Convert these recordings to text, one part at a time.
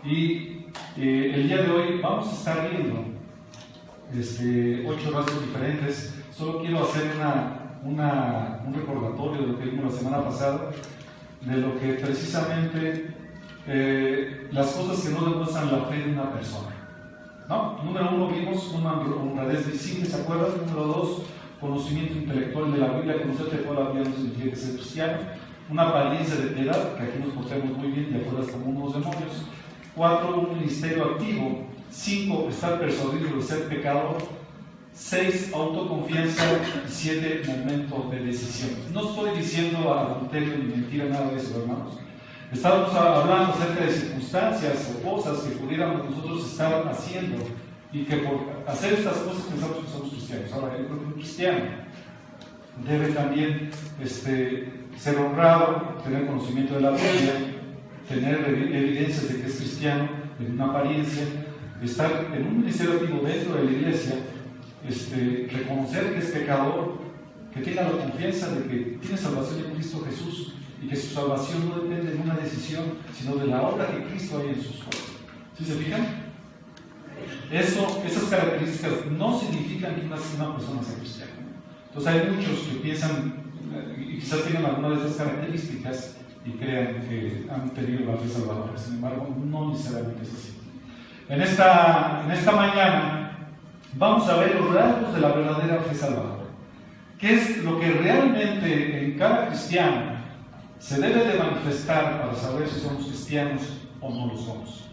Y el día de hoy vamos a estar viendo 8 rasgos diferentes. Solo quiero hacer un recordatorio de lo que vimos la semana pasada, de lo que precisamente las cosas que no demuestran la fe de una persona, ¿no? Número 1 vimos una honradez visible, ¿se acuerdan? Número 2, conocimiento intelectual de la Biblia. Conocer de toda la Biblia no significa que ser cristiano. Una apariencia de piedad, que aquí nos portemos muy bien, de afuera como unos demonios. 4, un ministerio activo. 5, estar persuadido de ser pecador. 6, autoconfianza. Y 7, momento de decisión. No estoy diciendo adulterio ni mentira, nada de eso, hermanos. Estamos hablando acerca de circunstancias o cosas que pudiéramos nosotros estar haciendo y que por hacer estas cosas pensamos que somos cristianos. Ahora, yo creo que un cristiano debe también ser honrado, tener conocimiento de la Biblia, tener evidencias de que es cristiano, en una apariencia, estar en un ministerio activo dentro de la iglesia, reconocer que es pecador, que tenga la confianza de que tiene salvación en Cristo Jesús y que su salvación no depende de una decisión, sino de la obra que Cristo hay en sus cosas. ¿Sí se fijan? Esas características no significan que una persona sea cristiana. Entonces hay muchos que piensan y quizás tengan alguna de estas características y crean que han tenido la fe salvadora. Sin embargo, no necesariamente es así. En esta mañana vamos a ver los rasgos de la verdadera fe salvadora. ¿Qué es lo que realmente en cada cristiano se debe de manifestar para saber si somos cristianos o no lo somos?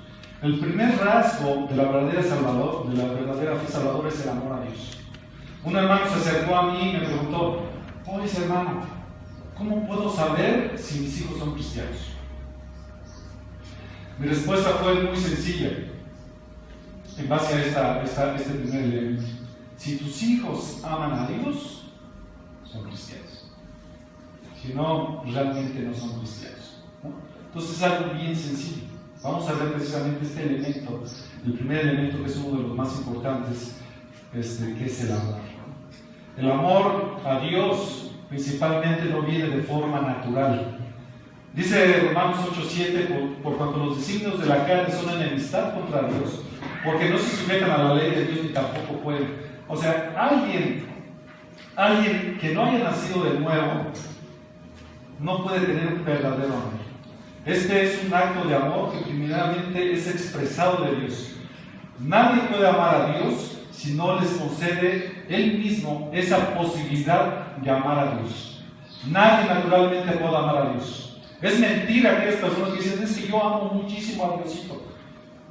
El primer rasgo de la verdadera fe salvadora es el amor a Dios. Un hermano se acercó a mí y me preguntó: oye, hermano, ¿cómo puedo saber si mis hijos son cristianos? Mi respuesta fue muy sencilla, en base a este primer elemento. Si tus hijos aman a Dios, son cristianos. Si no, realmente no son cristianos, ¿no? Entonces es algo bien sencillo. Vamos a ver precisamente este elemento, el primer elemento, que es uno de los más importantes, que es el amor. El amor a Dios principalmente no viene de forma natural. Dice Romanos 8:7, por cuanto los designios de la carne son enemistad contra Dios, porque no se sujetan a la ley de Dios ni tampoco pueden. O sea, alguien que no haya nacido de nuevo no puede tener un verdadero amor. Este es un acto de amor que primeramente es expresado de Dios. Nadie puede amar a Dios si no les concede Él mismo esa posibilidad de amar a Dios. Nadie naturalmente puede amar a Dios. Es mentira aquellas personas que dicen: es que yo amo muchísimo a Diosito.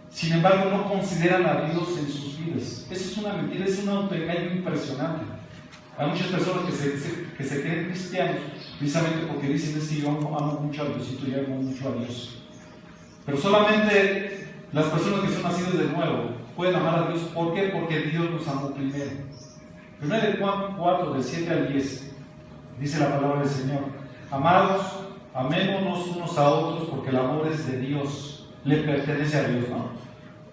Sin embargo, no consideran a Dios en sus vidas. Eso es una mentira, es un autoengaño impresionante. Hay muchas personas que se creen cristianos precisamente porque dicen: es que yo amo mucho a Diosito y amo mucho a Dios. Pero solamente las personas que son nacidas de nuevo pueden amar a Dios. ¿Por qué? Porque Dios nos amó primero. 1 Juan 4, del 7 al 10, dice la palabra del Señor: amados, amémonos unos a otros, porque el amor es de Dios, le pertenece a Dios, ¿no?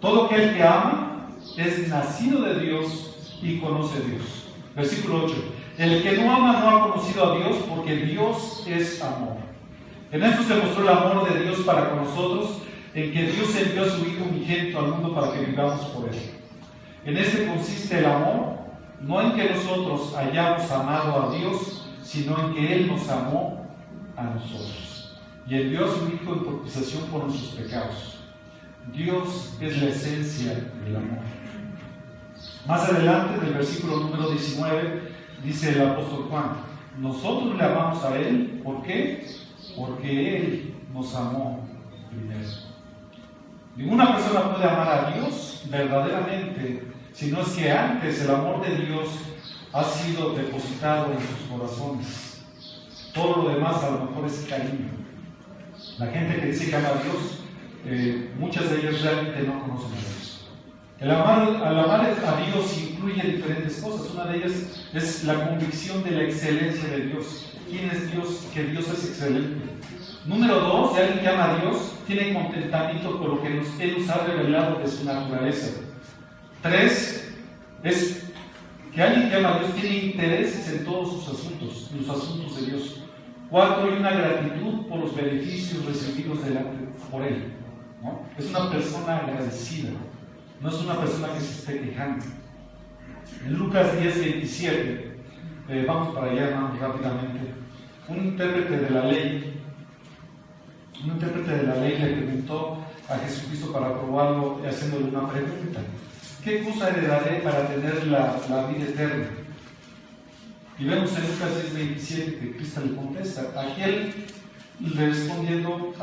Todo aquel que ama es nacido de Dios y conoce a Dios. Versículo 8: el que no ama no ha conocido a Dios, porque Dios es amor. En esto se mostró el amor de Dios para con nosotros, en que Dios envió a su Hijo unigénito al mundo para que vivamos por Él. En este consiste el amor, no en que nosotros hayamos amado a Dios, sino en que Él nos amó a nosotros y envió a su Hijo en propiciación por nuestros pecados. Dios es la esencia del amor. Más adelante, en el versículo número 19, dice el apóstol Juan: nosotros le amamos a Él. ¿Por qué? Porque Él nos amó primero. Ninguna persona puede amar a Dios verdaderamente si no es que antes el amor de Dios ha sido depositado en sus corazones. Todo lo demás a lo mejor es cariño. La gente que dice que ama a Dios, muchas de ellas realmente no conocen a Dios. Al amar a Dios incluye diferentes cosas. Una de ellas es la convicción de la excelencia de Dios. ¿Quién es Dios? Que Dios es excelente. Número 2, de alguien que ama a Dios tiene contentamiento por lo que Él nos ha revelado de su naturaleza. 3, es que alguien que ama a Dios tiene intereses en todos sus asuntos, en los asuntos de Dios. 4, hay una gratitud por los beneficios recibidos por Él. ¿no? Es una persona agradecida, no es una persona que se esté quejando. En Lucas 10:27, vamos para allá, hermanos, rápidamente. Un intérprete de la ley le preguntó a Jesucristo para probarlo, haciéndole una pregunta: ¿qué cosa heredaré para tener la vida eterna? Y vemos en Lucas 10:27 que Cristo le contesta. Aquel respondiendo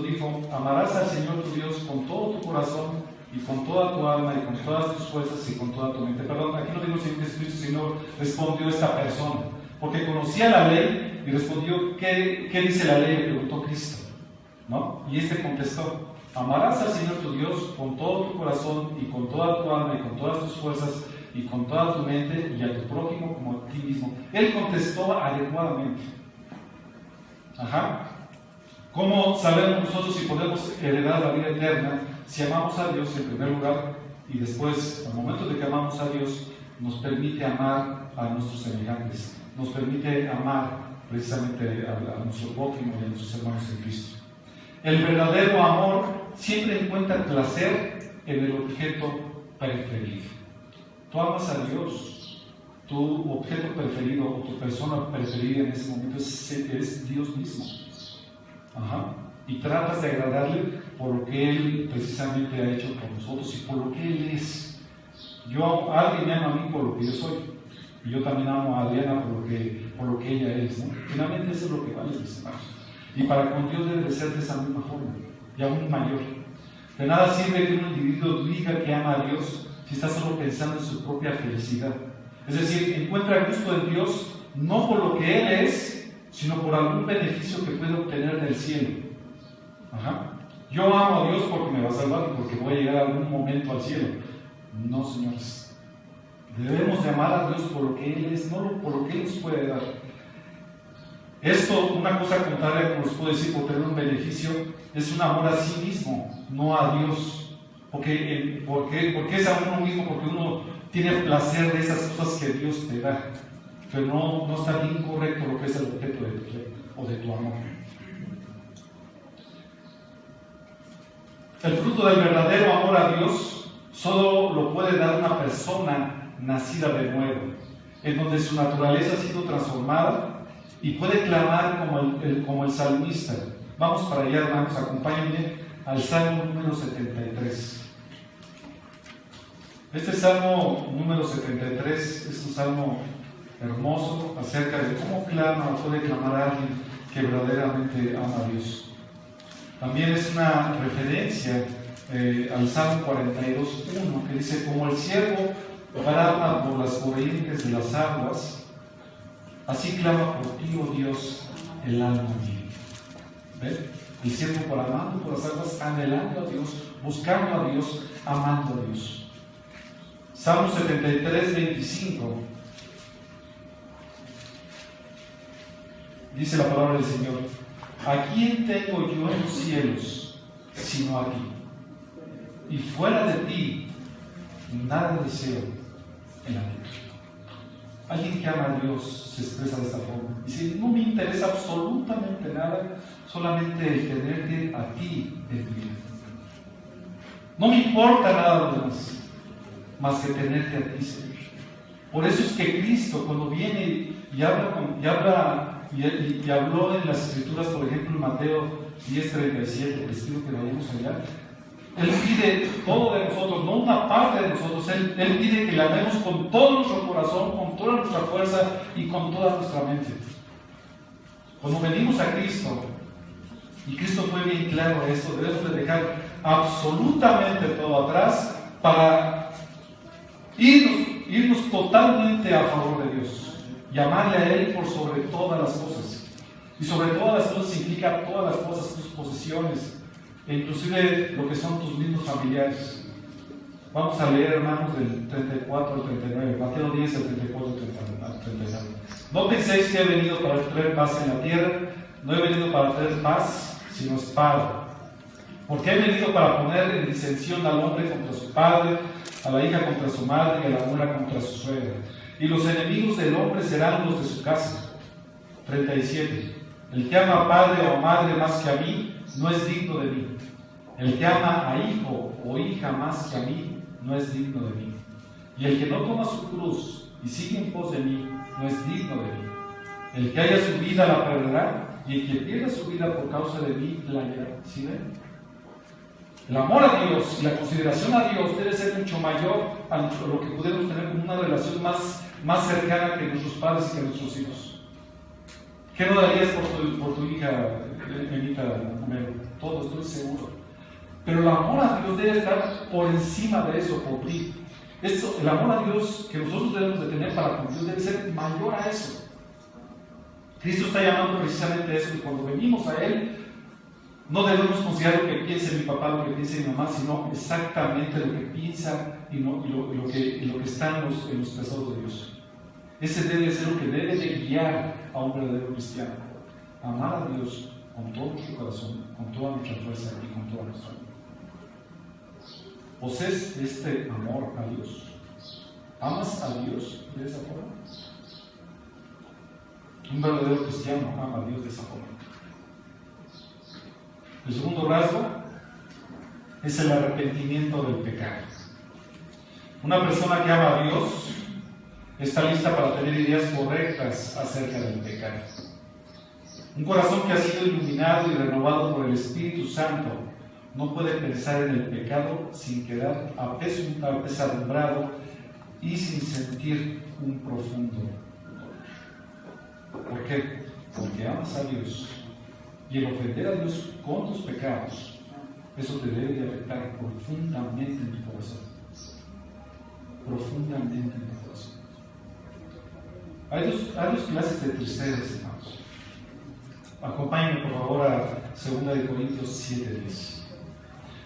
dijo: amarás al Señor tu Dios con todo tu corazón y con toda tu alma y con todas tus fuerzas y con toda tu mente. Perdón, aquí no digo Señor Jesucristo, sino respondió esta persona, porque conocía la ley y respondió: ¿qué dice la ley?, le preguntó Cristo, ¿no? Y este contestó: amarás al Señor tu Dios con todo tu corazón y con toda tu alma y con todas tus fuerzas y con toda tu mente, y a tu prójimo como a ti mismo. Él contestó adecuadamente. ¿Cómo sabemos nosotros si podemos heredar la vida eterna? Si amamos a Dios en primer lugar, y después, al momento de que amamos a Dios, nos permite amar a nuestros semejantes, nos permite amar precisamente a nuestro prójimo y a nuestros hermanos en Cristo. El verdadero amor siempre encuentra placer en el objeto preferido. Tú amas a Dios, tu objeto preferido o tu persona preferida en ese momento es Dios mismo. Y tratas de agradarle por lo que Él precisamente ha hecho por nosotros y por lo que Él es. Alguien me ama a mí por lo que yo soy, y yo también amo a Adriana por lo que ella es, ¿no? Finalmente eso es lo que vale, mis hermanos. Y para con Dios debe de ser de esa misma forma, y aún mayor. De nada sirve que un individuo diga que ama a Dios si está solo pensando en su propia felicidad. Es decir, encuentra gusto en Dios no por lo que Él es, sino por algún beneficio que puede obtener del cielo. Yo amo a Dios porque me va a salvar y porque voy a llegar algún momento al cielo. No, señores. Debemos de amar a Dios por lo que Él es, no por lo que Él nos puede dar. Esto, una cosa contraria que nos puede decir por tener un beneficio, es un amor a sí mismo, no a Dios. Porque es a uno mismo, porque uno tiene placer de esas cosas que Dios te da. Pero no está bien correcto lo que es el objeto de tu fe o de tu amor. El fruto del verdadero amor a Dios solo lo puede dar una persona nacida de nuevo, en donde su naturaleza ha sido transformada y puede clamar como el salmista. Vamos para allá, hermanos, acompáñenme al Salmo número 73. Este Salmo número 73 es un salmo hermoso acerca de cómo clama o puede clamar a alguien que verdaderamente ama a Dios. También es una referencia al Salmo 42:1, que dice: como el ciervo brama por las corrientes de las aguas, así clama por ti, oh Dios, el alma mía. ¿Ven? El ciervo bramando por las aguas, anhelando a Dios, buscando a Dios, amando a Dios. Salmo 73:25. Dice la palabra del Señor: ¿a quién tengo yo en los cielos sino a ti? Y fuera de ti nada deseo en la tierra. Alguien que ama a Dios se expresa de esta forma. Dice: no me interesa absolutamente nada, solamente el tenerte a ti en mi vida. No me importa nada más que tenerte a ti, Señor. Por eso es que Cristo, cuando viene y habló en las Escrituras, por ejemplo en Mateo 10:37, les pido que vayamos allá. Él pide todo de nosotros, no una parte de nosotros. Él pide que le amemos con todo nuestro corazón, con toda nuestra fuerza y con toda nuestra mente. Cuando venimos a Cristo, y Cristo fue bien claro a esto, debemos de dejar absolutamente todo atrás para irnos totalmente a favor de Dios. Llamarle a Él por sobre todas las cosas. Y sobre todas las cosas significa todas las cosas, tus posesiones, e inclusive lo que son tus mismos familiares. Vamos a leer, hermanos, del 34 al 39, Mateo 10, del 34 al 39. No penséis que he venido para traer paz en la tierra, no he venido para traer paz, sino espada. Porque he venido para poner en disensión al hombre contra su padre, a la hija contra su madre y a la nuera contra su suegra. Y los enemigos del hombre serán los de su casa. 37. El que ama a padre o a madre más que a mí, no es digno de mí. El que ama a hijo o hija más que a mí, no es digno de mí. Y el que no toma su cruz y sigue en pos de mí, no es digno de mí. El que haya su vida la perderá, y el que pierda su vida por causa de mí, la hallará. ¿Sí ven? El amor a Dios y la consideración a Dios debe ser mucho mayor a lo que podemos tener como una relación más cercana que nuestros padres y que nuestros hijos. ¿Qué no darías por tu hija, Benita Romero? Todo, estoy seguro. Pero el amor a Dios debe estar por encima de eso, por ti. El amor a Dios que nosotros debemos de tener para con Dios debe ser mayor a eso. Cristo está llamando precisamente a eso, que cuando venimos a Él, no debemos considerar lo que piense mi papá, lo que piense mi mamá, sino exactamente lo que piensa y lo que está en los tesoros de Dios. Ese debe ser lo que debe de guiar a un verdadero cristiano. Amar a Dios con todo nuestro corazón, con toda nuestra fuerza y con toda nuestra vida. ¿Posees este amor a Dios? ¿Amas a Dios de esa forma? Un verdadero cristiano ama a Dios de esa forma. El segundo rasgo es el arrepentimiento del pecado. Una persona que ama a Dios está lista para tener ideas correctas acerca del pecado. Un corazón que ha sido iluminado y renovado por el Espíritu Santo no puede pensar en el pecado sin quedar apesadumbrado y sin sentir un profundo dolor. ¿Por qué? Porque amas a Dios. Y el ofender a Dios con tus pecados, eso te debe de afectar profundamente en tu corazón. Profundamente en tu corazón. Hay dos clases de tristezas, hermanos. Acompáñenme por favor a 2 Corintios 7:10.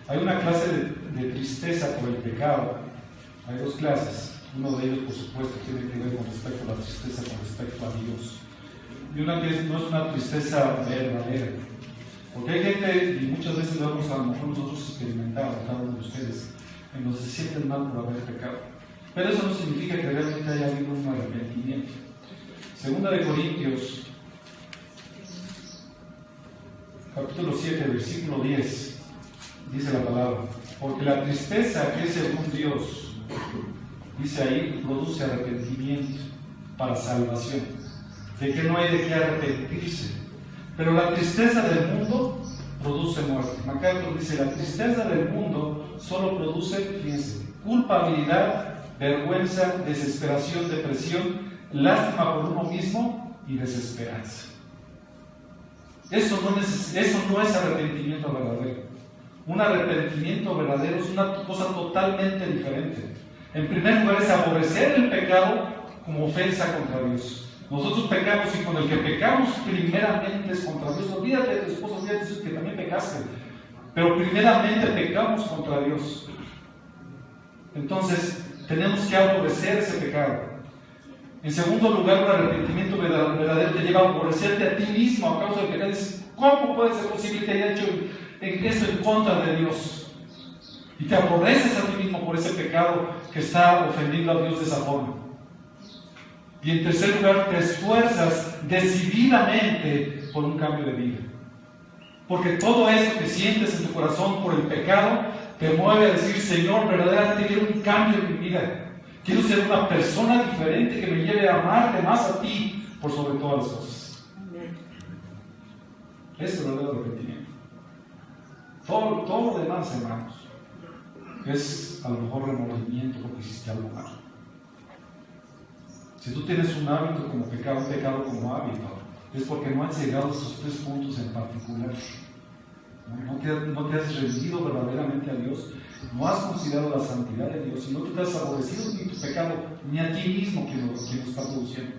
Hay una clase de tristeza por el pecado. Hay dos clases. Uno de ellos, por supuesto, tiene que ver con respecto a la tristeza con respecto a Dios. Y una que no es una tristeza verdadera. Porque hay gente, y muchas veces lo hemos a lo mejor nosotros experimentado, cada uno de ustedes, en donde se sienten mal por haber pecado. Pero eso no significa que realmente haya habido un arrepentimiento. 2 Corintios, capítulo 7, versículo 10, dice la palabra: porque la tristeza que es según Dios, dice ahí, produce arrepentimiento para salvación, de que no hay de qué arrepentirse. Pero la tristeza del mundo produce muerte. MacArthur dice: la tristeza del mundo solo produce, fíjense, culpabilidad, vergüenza, desesperación, depresión, lástima por uno mismo y desesperanza. Eso no es arrepentimiento verdadero. Un arrepentimiento verdadero es una cosa totalmente diferente. En primer lugar, es aborrecer el pecado como ofensa contra Dios. Nosotros pecamos, y con el que pecamos primeramente es contra Dios. Olvídate de tu esposo, olvídate de que también pecaste, pero primeramente pecamos contra Dios. Entonces tenemos que aborrecer ese pecado. En segundo lugar, un arrepentimiento verdadero te lleva a aborrecerte a ti mismo a causa del pecado. ¿Cómo puede ser posible que haya hecho esto en contra de Dios? Y te aborreces a ti mismo por ese pecado que está ofendiendo a Dios de esa forma. Y en tercer lugar, te esfuerzas decididamente por un cambio de vida. Porque todo eso que sientes en tu corazón por el pecado te mueve a decir: Señor, verdaderamente quiero un cambio en mi vida. Quiero ser una persona diferente que me lleve a amarte más a ti por sobre todas las cosas. Ese es el verdadero arrepentimiento. Todo lo demás, hermanos, es a lo mejor remordimiento porque hiciste algo malo. Si tú tienes un hábito como pecado, un pecado como hábito, es porque no has llegado a esos 3 puntos en particular. No te has rendido verdaderamente a Dios, no has considerado la santidad de Dios, y no te has aborrecido ni tu pecado, ni a ti mismo quien lo está produciendo.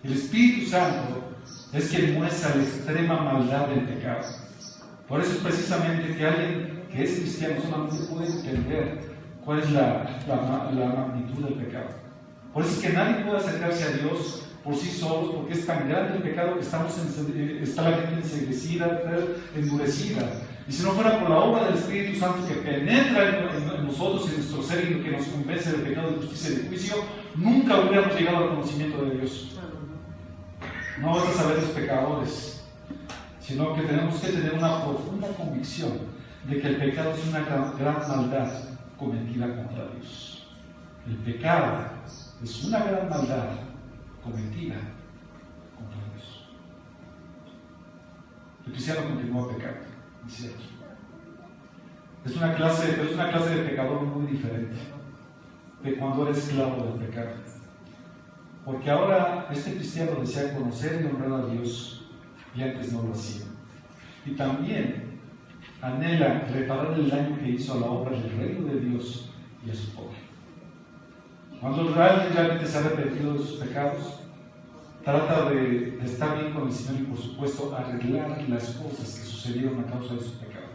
El Espíritu Santo es quien muestra la extrema maldad del pecado. Por eso es precisamente que alguien que es cristiano solamente puede entender cuál es la magnitud del pecado. Por eso es que nadie puede acercarse a Dios por sí solos, porque es tan grande el pecado que está la gente ensegrecida, endurecida. Y si no fuera por la obra del Espíritu Santo que penetra en nosotros, en nuestro ser, y que nos convence del pecado, de justicia y de juicio, nunca hubiéramos llegado al conocimiento de Dios. No vas a saber los pecadores. sino que tenemos que tener una profunda convicción de que el pecado es una gran maldad cometida contra Dios. El pecado es una gran maldad cometida contra Dios. El cristiano continúa pecando, es cierto. Es una clase de pecador muy diferente de cuando eres esclavo del pecado. Porque ahora este cristiano desea conocer y honrar a Dios y antes no lo hacía. Y también anhela reparar el daño que hizo a la obra del reino de Dios y a su pueblo. Cuando realmente se ha arrepentido de sus pecados, trata de estar bien con el Señor y por supuesto arreglar las cosas que sucedieron a causa de su pecado.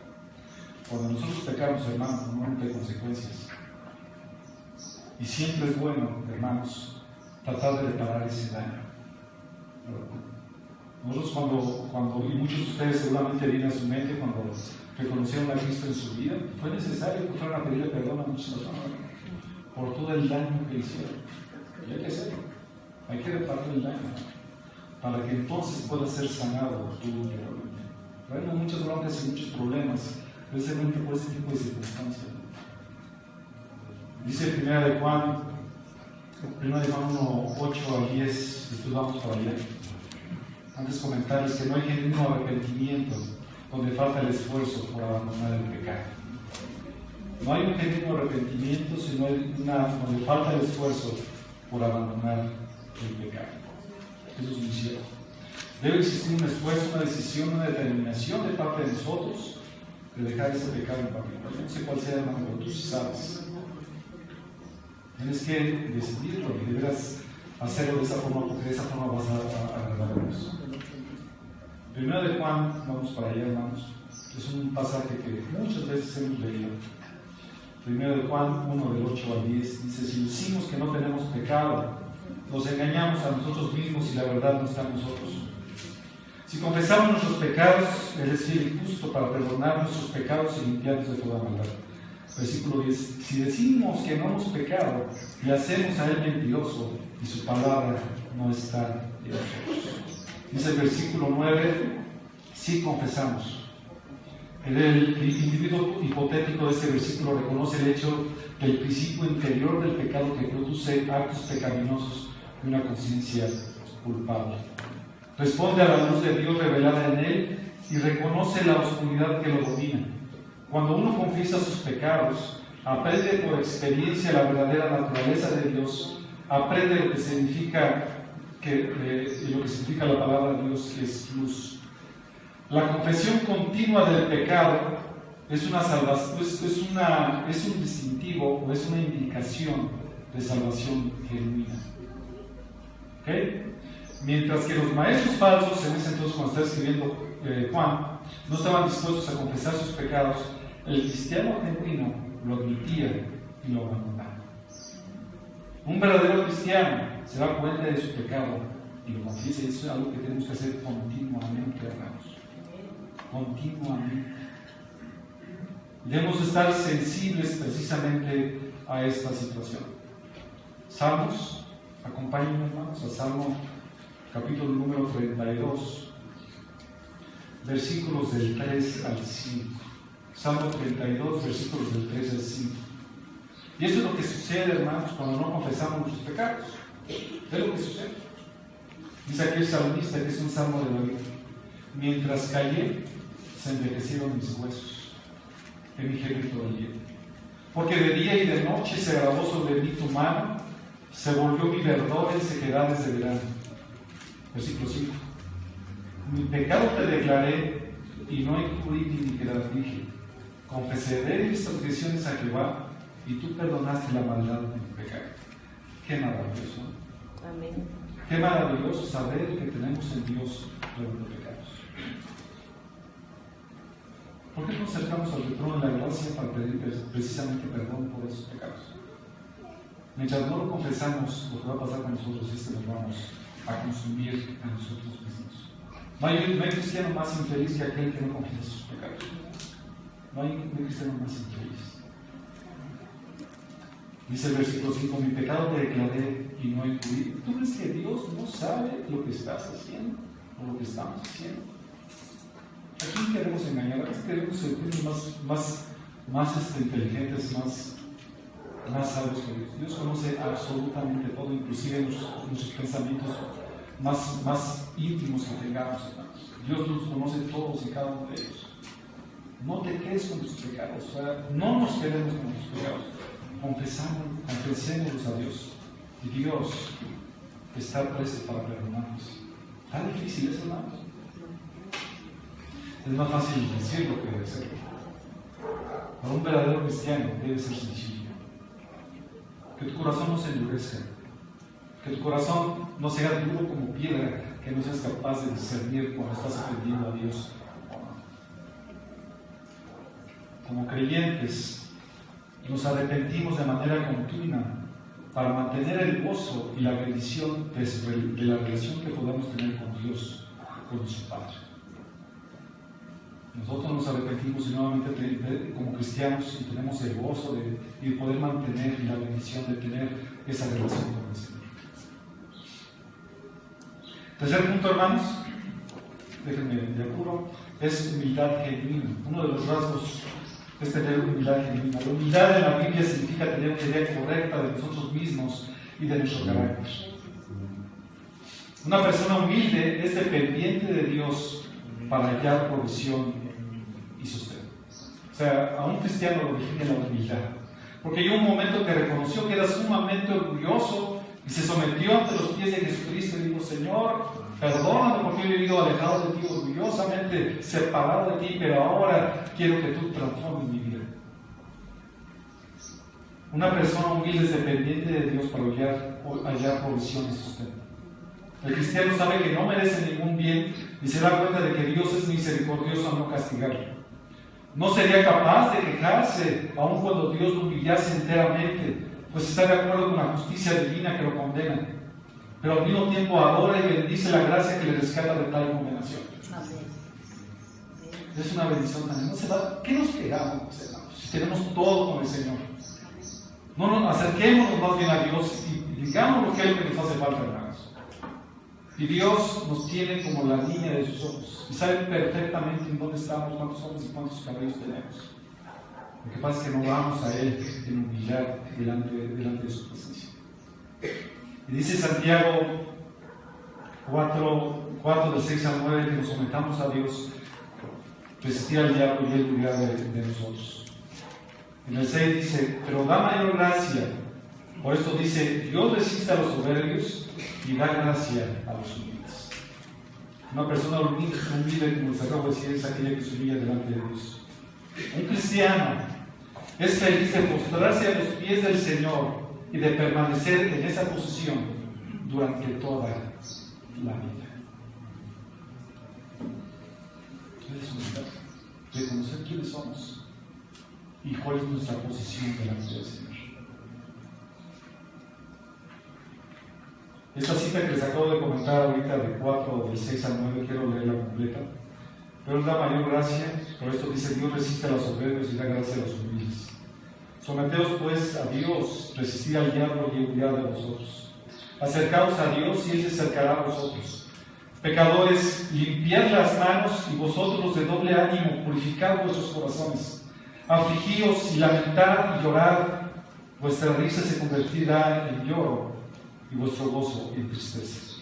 Cuando nosotros pecamos, hermanos, normalmente hay consecuencias. Y siempre es bueno, hermanos, tratar de reparar ese daño. Nosotros y muchos de ustedes seguramente vienen a su mente cuando reconocieron a Cristo en su vida, fue necesario que fueran a pedirle perdón a muchas personas por todo el daño que hicieron. Y hay que hacerlo. Hay que reparar el daño para que entonces pueda ser sanado tú interiormente. Hay muchas broncas y muchos problemas precisamente por ese tipo de circunstancias. Dice 1 de Juan 1, 8 al 10, después vamos para allá. Antes comentarles que no hay genuino arrepentimiento donde falta el esfuerzo por abandonar el pecado. No hay un genuino arrepentimiento sino donde falta el esfuerzo por abandonar el pecado. Eso es muy cierto. Debe existir un esfuerzo, una decisión, una determinación de parte de nosotros de dejar ese pecado en particular. Yo no sé cuál sea, hermano, pero tú sí sabes. Tienes que decidirlo y deberás hacerlo de esa forma, porque de esa forma vas a agradar a Dios. 1 de Juan, vamos para allá, hermanos. Es un pasaje que muchas veces hemos leído. 1 de Juan 1, del 8 al 10, dice: si decimos que no tenemos pecado, nos engañamos a nosotros mismos y la verdad no está en nosotros. Si confesamos nuestros pecados, Él es fiel y justo para perdonar nuestros pecados y limpiarnos de toda maldad. Versículo 10. Si decimos que no hemos pecado, le hacemos a Él mentiroso y su palabra no está en nosotros. Dice el versículo 9, si confesamos. El individuo hipotético de este versículo reconoce el hecho del principio interior del pecado que produce actos pecaminosos y una conciencia culpable. Responde a la luz de Dios revelada en él y reconoce la oscuridad que lo domina. Cuando uno confiesa sus pecados, aprende por experiencia la verdadera naturaleza de Dios, aprende lo que significa la palabra de Dios, que es luz. La confesión continua del pecado es una salvación, es un distintivo o es una indicación de salvación genuina. ¿Okay? Mientras que los maestros falsos, en ese entonces cuando estaba escribiendo Juan, no estaban dispuestos a confesar sus pecados, el cristiano genuino lo admitía y lo abandonaba. Un verdadero cristiano se da cuenta de su pecado y lo confiesa, y eso es algo que tenemos que hacer continuamente, hermanos. Continuamente. Debemos estar sensibles precisamente a esta situación. Salmos, acompáñenme, hermanos, al Salmo capítulo número 32, versículos del 3 al 5. Salmo 32, versículos del 3 al 5. Y eso es lo que sucede, hermanos, cuando no confesamos nuestros pecados. Es lo que sucede. Dice aquí el salmista, que es un salmo de David: mientras callé, se envejecieron mis huesos, en mi gemir todo el día. Porque de día y de noche se grabó sobre mí tu mano, se volvió mi verdor en sequedades de verano. Versículo 5. Mi pecado te declaré y no encubrí mi iniquidad, dije. Confesaré mis transgresiones a Jehová y tú perdonaste la maldad de mi pecado. Qué maravilloso. Amén. Qué maravilloso saber que tenemos en Dios perdón de pecados. ¿Por qué nos acercamos al trono de la gracia para pedir precisamente perdón por esos pecados? Mientras no lo confesamos, lo que va a pasar con nosotros es que nos vamos a consumir a nosotros mismos. No hay cristiano más infeliz que aquel que no confiesa sus pecados. No hay cristiano más infeliz. Dice el versículo 5: mi pecado te declaré y no encubrí. ¿Tú crees que Dios no sabe lo que estás haciendo o lo que estamos haciendo? ¿A quién queremos engañar? ¿A quién queremos sentirnos más inteligentes, más sabios que Dios? Dios conoce absolutamente todo, inclusive nuestros pensamientos más íntimos que tengamos, hermanos. Dios los conoce todos y cada uno de ellos. No te quedes con tus pecados, o sea, no nos quedemos con tus pecados. Confesémoslos a Dios. Y Dios está presto para perdonarnos. ¿Tan difícil es, hermanos? Es más fácil decirlo que hacerlo. Para un verdadero cristiano debe ser sencillo. Que tu corazón no se endurezca. Que tu corazón no sea duro como piedra, que no seas capaz de discernir cuando estás ofendiendo a Dios. Como creyentes, nos arrepentimos de manera continua para mantener el gozo y la bendición de la relación que podamos tener con Dios, con nuestro Padre. Nosotros nos arrepentimos y nuevamente como cristianos y tenemos el gozo de poder mantener la bendición de tener esa relación con el Señor. Tercer punto, hermanos, déjenme de apuro, es humildad genuina. Uno de los rasgos es tener humildad genuina. La humildad en la Biblia significa tener una idea correcta de nosotros mismos y de nuestro carácter. Una persona humilde es dependiente de Dios para hallar provisión y sostén. O sea, a un cristiano lo define la humildad. Porque llegó un momento que reconoció que era sumamente orgulloso y se sometió ante los pies de Jesucristo y dijo: Señor, perdóname porque he vivido alejado de ti, orgullosamente separado de ti, pero ahora quiero que tú transformes mi vida. Una persona humilde es dependiente de Dios para hallar provisión y sustento. El cristiano sabe que no merece ningún bien y se da cuenta de que Dios es misericordioso al no castigarlo. No sería capaz de quejarse aun cuando Dios lo humillase enteramente, pues está de acuerdo con la justicia divina que lo condena. Pero al mismo tiempo adora y bendice la gracia que le rescata de tal condenación. Es una bendición también. ¿Qué nos quedamos, hermanos, si tenemos todo con el Señor? No, acerquémonos más bien a Dios y digamos qué es lo que nos hace falta, hermanos. Y Dios nos tiene como la niña de sus ojos y sabe perfectamente en dónde estamos, cuántos hombres y cuántos cabellos tenemos. Lo que pasa es que no vamos a Él en humildad delante de su presencia. Y dice Santiago 4 del 6 al 9 que nos sometamos a Dios, resistir al diablo y Él huirá de nosotros. En el 6 dice: pero da mayor gracia. Por esto dice: Dios resiste a los soberbios y da gracia a los humildes. Una persona humilde, como les acabo de decir, es aquella que se humilla delante de Dios. Un cristiano es feliz de postrarse a los pies del Señor y de permanecer en esa posición durante toda la vida. Es humildad, reconocer quiénes somos y cuál es nuestra posición delante del Señor. Esta cita que les acabo de comentar ahorita de 4 del 6 al 9, quiero leerla completa. Pero es la mayor gracia, por esto dice: Dios resiste a los soberbios y da gracia a los humildes. Someteos pues a Dios, resistid al diablo y huirá de vosotros. Acercaos a Dios y Él se acercará a vosotros. Pecadores, limpiad las manos, y vosotros los de doble ánimo, purificad vuestros corazones. Afligíos y lamentad y llorad, vuestra risa se convertirá en lloro y vuestro gozo en tristeza.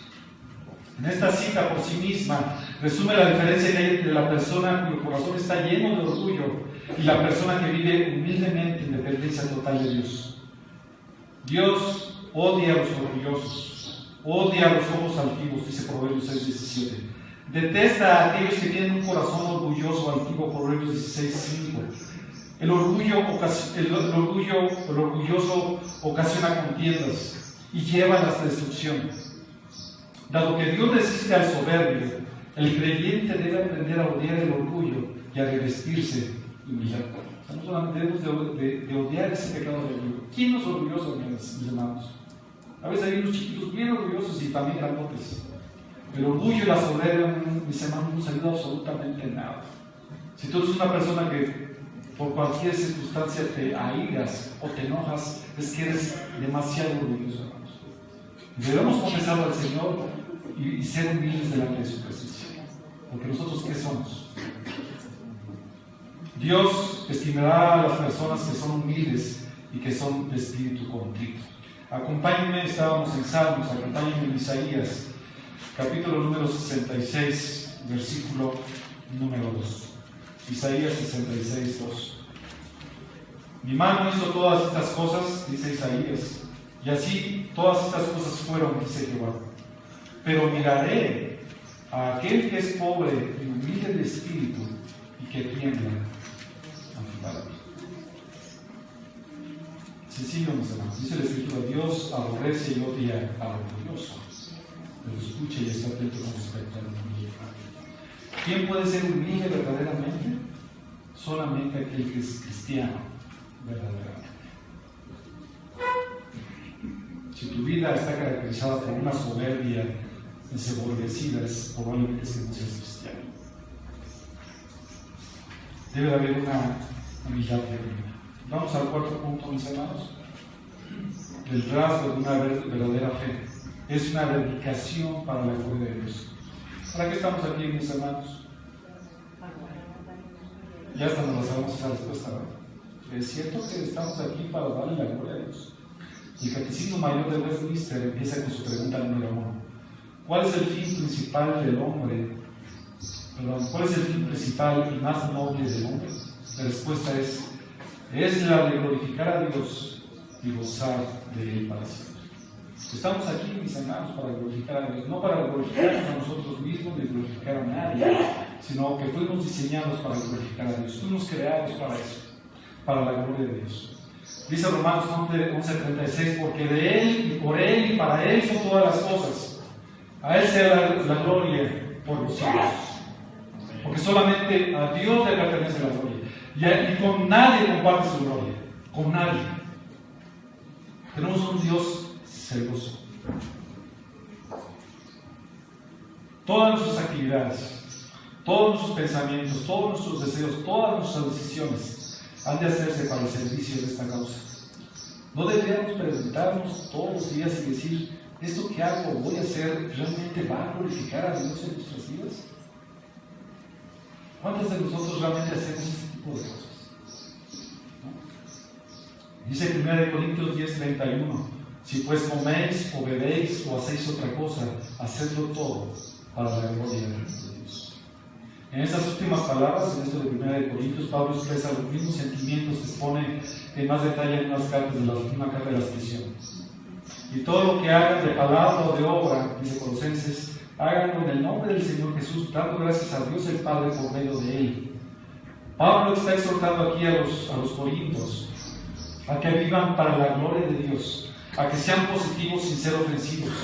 En esta cita por sí misma resume la diferencia que hay entre la persona cuyo corazón está lleno de orgullo y la persona que vive humildemente en dependencia total de Dios. Dios odia a los orgullosos, odia a los ojos altivos, dice Proverbios 6:17. Detesta a aquellos que tienen un corazón orgulloso, altivo, Proverbios 16:5. El orgulloso ocasiona contiendas y lleva a la destrucción. Dado que Dios resiste al soberbio, el creyente debe aprender a odiar el orgullo y a revestirse de humildad. O sea, no solamente debemos de odiar ese pecado del orgullo. ¿Quién no es orgulloso, mis hermanos? A veces hay unos chiquitos bien orgullosos y también grandotes. El orgullo y la soberbia, mis hermanos, no nos ayuda absolutamente nada. Si tú eres una persona que por cualquier circunstancia te airas o te enojas, es que eres demasiado orgulloso, hermanos. Debemos confesarlo al Señor y ser humildes delante de su presencia. Porque nosotros, ¿qué somos? Dios estimará a las personas que son humildes y que son de espíritu contrito. Acompáñenme, estábamos en Salmos, acompáñenme en Isaías, capítulo número 66, versículo número 2. Isaías 66, 2. Mi mano hizo todas estas cosas, dice Isaías, y así todas estas cosas fueron, dice Jehová. Pero miraré a aquel que es pobre y humilde de espíritu y que tiembla ante mi palabra. Sencillo, mis hermanos. Dice la Escritura: Dios aborrece y odia al orgulloso, pero escucha y está atento con respecto al humilde. ¿Quién puede ser humilde verdaderamente? Solamente aquel que es cristiano verdaderamente. Si tu vida está caracterizada por una soberbia enseguecida, es probablemente que no seas cristiano. Debe de haber una humildad genuina. Vamos al cuarto punto, mis hermanos. El rasgo de una verdadera fe es una dedicación para la gloria de Dios. ¿Para qué estamos aquí, mis hermanos? Ya hasta nos la sabemos esa respuesta, ¿verdad? Es cierto que estamos aquí para darle la gloria a Dios. El Catecismo Mayor de Westminster empieza con su pregunta número 1. ¿Cuál es el fin principal del hombre? ¿Cuál es el fin principal y más noble del hombre? La respuesta es la de glorificar a Dios y gozar de Él para siempre. Estamos aquí, mis hermanos, para glorificar a Dios, no para glorificarnos a nosotros mismos ni glorificar a nadie, sino que fuimos diseñados para glorificar a Dios, fuimos creados para eso, para la gloria de Dios. Dice Romanos 11:36, porque de Él y por Él y para Él son todas las cosas. A Él sea la gloria por los siglos. Porque solamente a Dios le pertenece la gloria. Y con nadie comparte su gloria. Con nadie. Tenemos un Dios celoso. Todas nuestras actividades, todos nuestros pensamientos, todos nuestros deseos, todas nuestras decisiones han de hacerse para el servicio de esta causa. No deberíamos preguntarnos todos los días y decir: ¿esto que hago o voy a hacer realmente va a glorificar a Dios en nuestras vidas? ¿Cuántos de nosotros realmente hacemos este tipo de cosas? ¿No? Dice 1 Corintios 10:31: si pues coméis o bebéis o hacéis otra cosa, hacedlo todo para la gloria de Dios. En estas últimas palabras, en esto de 1 Corintios, Pablo expresa los mismos sentimientos que expone en más detalle en unas cartas de la última carta de las prisiones. Y todo lo que hagan de palabra o de obra, dice Colosenses, háganlo en el nombre del Señor Jesús, dando gracias a Dios el Padre por medio de Él. Pablo está exhortando aquí a los corintios a que vivan para la gloria de Dios, a que sean positivos sin ser ofensivos,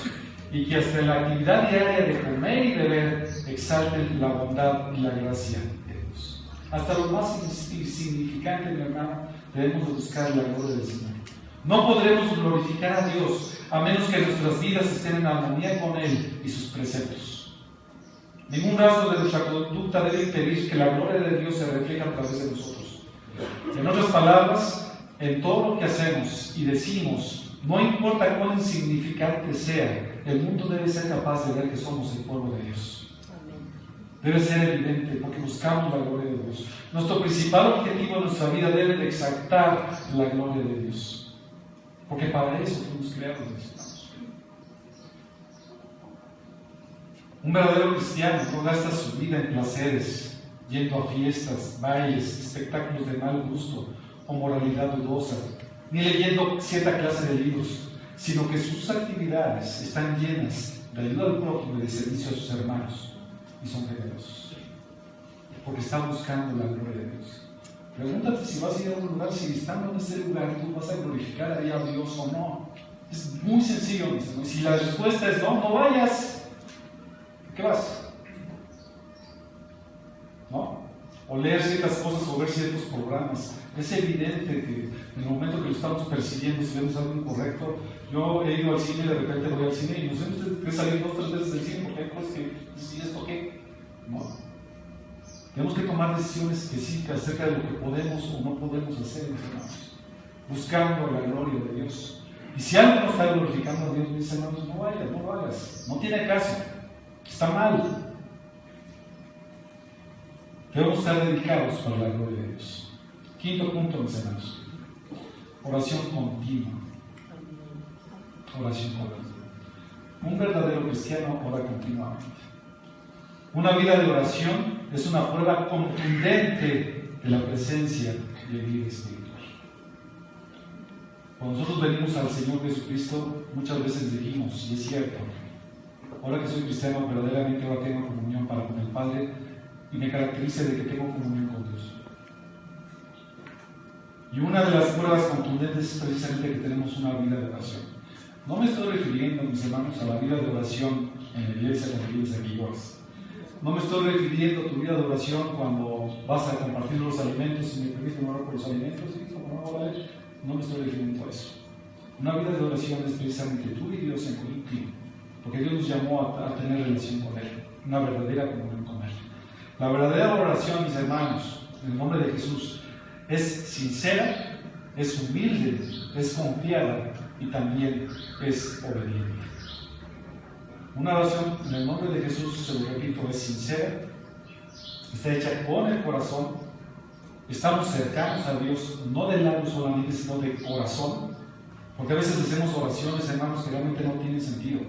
y que hasta en la actividad diaria de comer y beber exalten la bondad y la gracia de Dios. Hasta lo más insignificante, mi hermano, debemos de buscar la gloria del Señor. No podremos glorificar a Dios a menos que nuestras vidas estén en armonía con Él y sus preceptos. Ningún rasgo de nuestra conducta debe impedir que la gloria de Dios se refleje a través de nosotros. En otras palabras, en todo lo que hacemos y decimos, no importa cuán insignificante sea, el mundo debe ser capaz de ver que somos el pueblo de Dios. Debe ser evidente porque buscamos la gloria de Dios. Nuestro principal objetivo en nuestra vida debe de exaltar la gloria de Dios. Porque para eso fuimos creados, necesitamos. Un verdadero cristiano no gasta su vida en placeres, yendo a fiestas, bailes, espectáculos de mal gusto o moralidad dudosa, ni leyendo cierta clase de libros, sino que sus actividades están llenas de ayuda al prójimo y de servicio a sus hermanos, y son generosos, porque están buscando la gloria de Dios. Pregúntate si vas a ir a un lugar, si estando en ese lugar tú vas a glorificar ahí a Dios o no. Es muy sencillo, mis hermanos. Si la respuesta es no, no vayas. ¿Qué vas? ¿No? O leer ciertas cosas o ver ciertos programas. Es evidente que en el momento que lo estamos percibiendo, si vemos algo incorrecto, yo he ido al cine y de repente voy al cine y no sé, he salido 2 o 3 veces del cine porque hay cosas que, ¿y esto qué? No. Tenemos que tomar decisiones específicas acerca de lo que podemos o no podemos hacer, mis hermanos, buscando la gloria de Dios. Y si algo no está glorificando a Dios, mis hermanos, no vayas, no lo hagas, no tiene caso, está mal. Debemos estar dedicados para la gloria de Dios. Quinto punto, mis hermanos. Oración continua. Oración continua. Un verdadero cristiano ora continuamente. Una vida de oración es una prueba contundente de la presencia de vida espiritual. Cuando nosotros venimos al Señor Jesucristo, muchas veces dijimos, y es cierto, ahora que soy cristiano, verdaderamente ahora tengo comunión para con el Padre y me caracteriza de que tengo comunión con Dios. Y una de las pruebas contundentes es precisamente que tenemos una vida de oración. No me estoy refiriendo, mis hermanos, a la vida de oración en la iglesia cuando vives aquí. No me estoy refiriendo a tu vida de oración cuando vas a compartir los alimentos y me permiten orar por los alimentos. ¿Sí? No me estoy refiriendo a eso. Una vida de oración es precisamente tú y Dios en íntimo, porque Dios nos llamó a tener relación con Él, una verdadera comunión con Él. La verdadera oración, mis hermanos, en el nombre de Jesús, es sincera, es humilde, es confiada y también es obediente. Una oración en el nombre de Jesús, se lo repito, es sincera, está hecha con el corazón, estamos cercanos a Dios, no de labios solamente, sino de corazón, porque a veces hacemos oraciones, hermanos, que realmente no tienen sentido,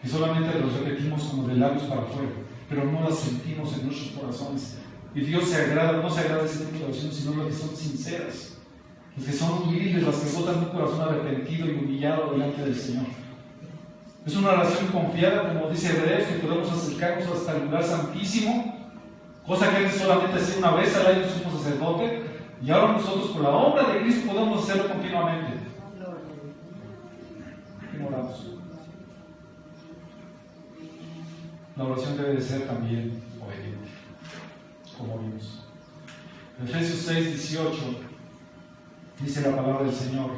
que solamente los repetimos como de labios para afuera, pero no las sentimos en nuestros corazones. Y Dios no se agrada ese tipo de oraciones, sino las que son sinceras, las que son humildes, las que botan un corazón arrepentido y humillado delante del Señor. Es una oración confiada, como dice Hebreos, que podemos acercarnos hasta el lugar santísimo, cosa que antes solamente hacía una vez al año el sumo sacerdote, y ahora nosotros por la obra de Cristo podemos hacerlo continuamente. ¿Cómo oramos? La oración debe de ser también obediente, como vimos. En Efesios 6:18 dice la palabra del Señor: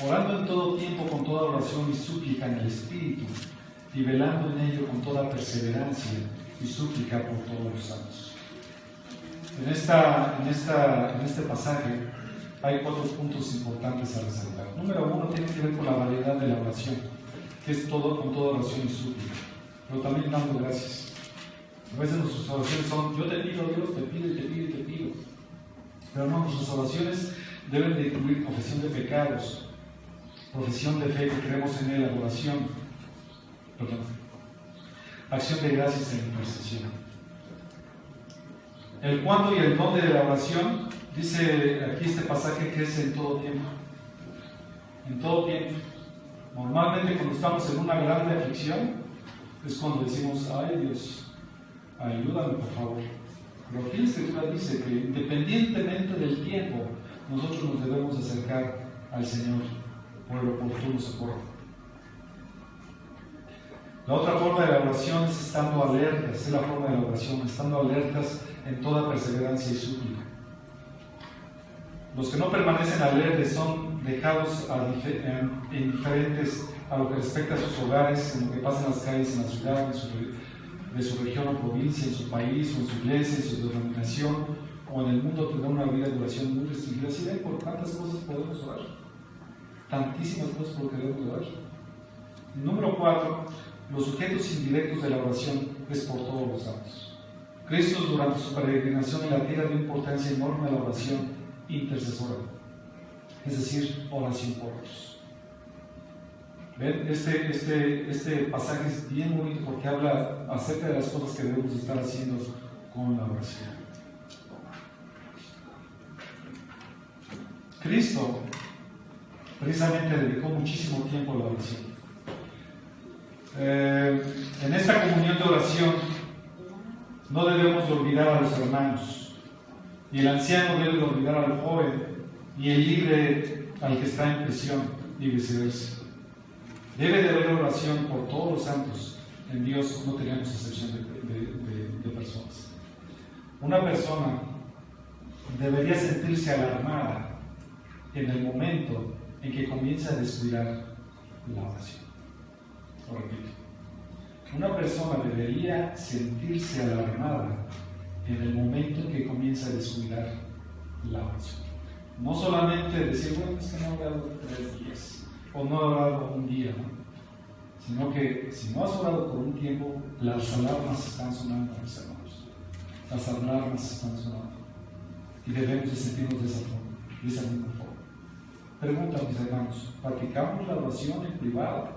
orando en todo tiempo con toda oración y súplica en el Espíritu, y velando en ello con toda perseverancia y súplica por todos los santos. En este pasaje hay 4 puntos importantes a resaltar. Número 1 tiene que ver con la variedad de la oración, que es todo con toda oración y súplica, pero también dando gracias. A veces nuestras oraciones son: yo te pido, Dios, te pido y te pido y te pido. Pero no, nuestras oraciones deben de incluir confesión de pecados, profesión de fe, que creemos en Él, adoración, acción de gracias e intercesión. El cuándo y el dónde de la oración, dice aquí este pasaje, que es en todo tiempo. En todo tiempo. Normalmente cuando estamos en una grande aflicción, es cuando decimos: ay Dios, ayúdame por favor. Pero aquí la Escritura dice que independientemente del tiempo, nosotros nos debemos acercar al Señor por el oportuno socorro. La otra forma de la oración es estando alertas, es la forma de la oración, estando alertas en toda perseverancia y súplica. Los que no permanecen alertas son dejados indiferentes a lo que respecta a sus hogares, en lo que pasa en las calles, en la ciudad, de su región o provincia, en su país o en su iglesia, en su denominación o en el mundo, tendrá una vida de oración muy restringida. ¿Sí ven por tantas cosas podemos orar? Tantísimas cosas por lo que debemos orar. Número 4, los sujetos indirectos de la oración es por todos los santos. Cristo, durante su peregrinación en la tierra, dio importancia enorme a la oración intercesora, es decir, oración por otros. ¿Ven? Este pasaje es bien bonito porque habla acerca de las cosas que debemos estar haciendo con la oración. Cristo precisamente dedicó muchísimo tiempo a la oración. En esta comunión de oración no debemos de olvidar a los hermanos, y el anciano debe de olvidar al joven, y el libre al que está en prisión, y viceversa. Debe de haber oración por todos los santos. En Dios no tenemos excepción de personas. Una persona debería sentirse alarmada en el momento en que comienza a descuidar la oración. Lo repito. Una persona debería sentirse alarmada en el momento en que comienza a descuidar la oración. No solamente decir: bueno, es que no he orado 3 días, o no he orado un día, ¿no? Sino que si no has orado por un tiempo, las alarmas están sonando, mis hermanos. las alarmas están sonando y debemos de sentirnos de esa misma forma. Pregunta, mis hermanos, ¿practicamos la oración en privado?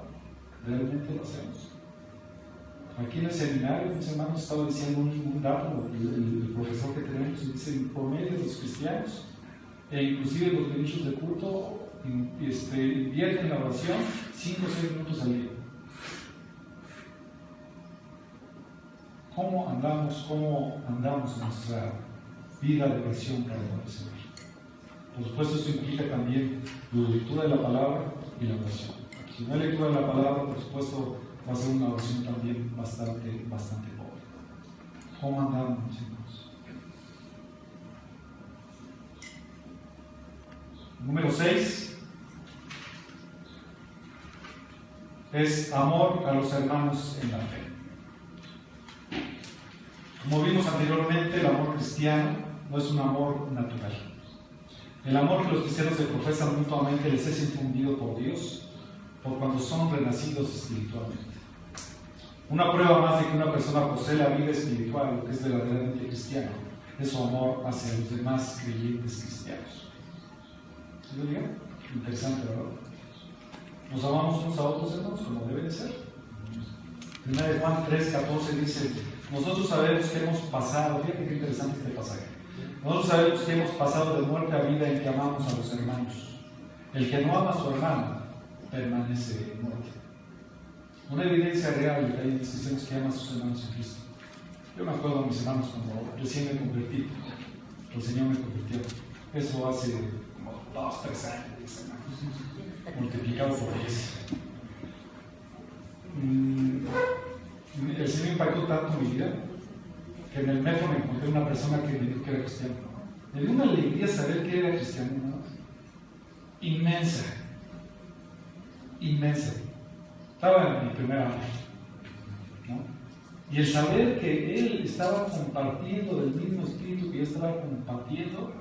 ¿Realmente lo hacemos? Aquí en el seminario, mis hermanos, estaba diciendo un dato, el profesor que tenemos dice, por medio de los cristianos, e inclusive los ministros de culto, invierten en la oración 5 o 6 minutos al día. ¿Cómo andamos en nuestra vida de oración para el Señor? Por supuesto, eso implica también la lectura de la palabra y la oración. Si no hay lectura de la palabra, por supuesto, va a ser una oración también bastante pobre. ¿Cómo andamos, hermanos? Número 6 es amor a los hermanos en la fe. Como vimos anteriormente, el amor cristiano no es un amor natural. El amor que los cristianos se profesan mutuamente les es infundido por Dios, por cuando son renacidos espiritualmente. Una prueba más de que una persona posee la vida espiritual, lo que es verdaderamente cristiano, es su amor hacia los demás creyentes cristianos. ¿Sí lo digo? Interesante, ¿verdad? Nos amamos unos a otros, hermanos, como debe de ser. Primera de Juan 3:14 dice, nosotros sabemos que hemos pasado, fíjate qué interesante este pasaje, nosotros sabemos que hemos pasado de muerte a vida en que amamos a los hermanos. El que no ama a su hermano permanece muerto. Una evidencia real de que hay cristianos que aman a sus hermanos en Cristo. Yo me acuerdo de mis hermanos cuando recién me convertí, el Señor me convirtió. Eso hace como 2, 3 años, hermanos, multiplicado por 10. El Señor impactó tanto mi vida que en el metro me encontré una persona que me dijo que era cristiano. Me dio una alegría saber que era cristiano, ¿no? Inmensa. Estaba en mi primer año, ¿no? Y el saber que él estaba compartiendo del mismo espíritu que yo estaba compartiendo,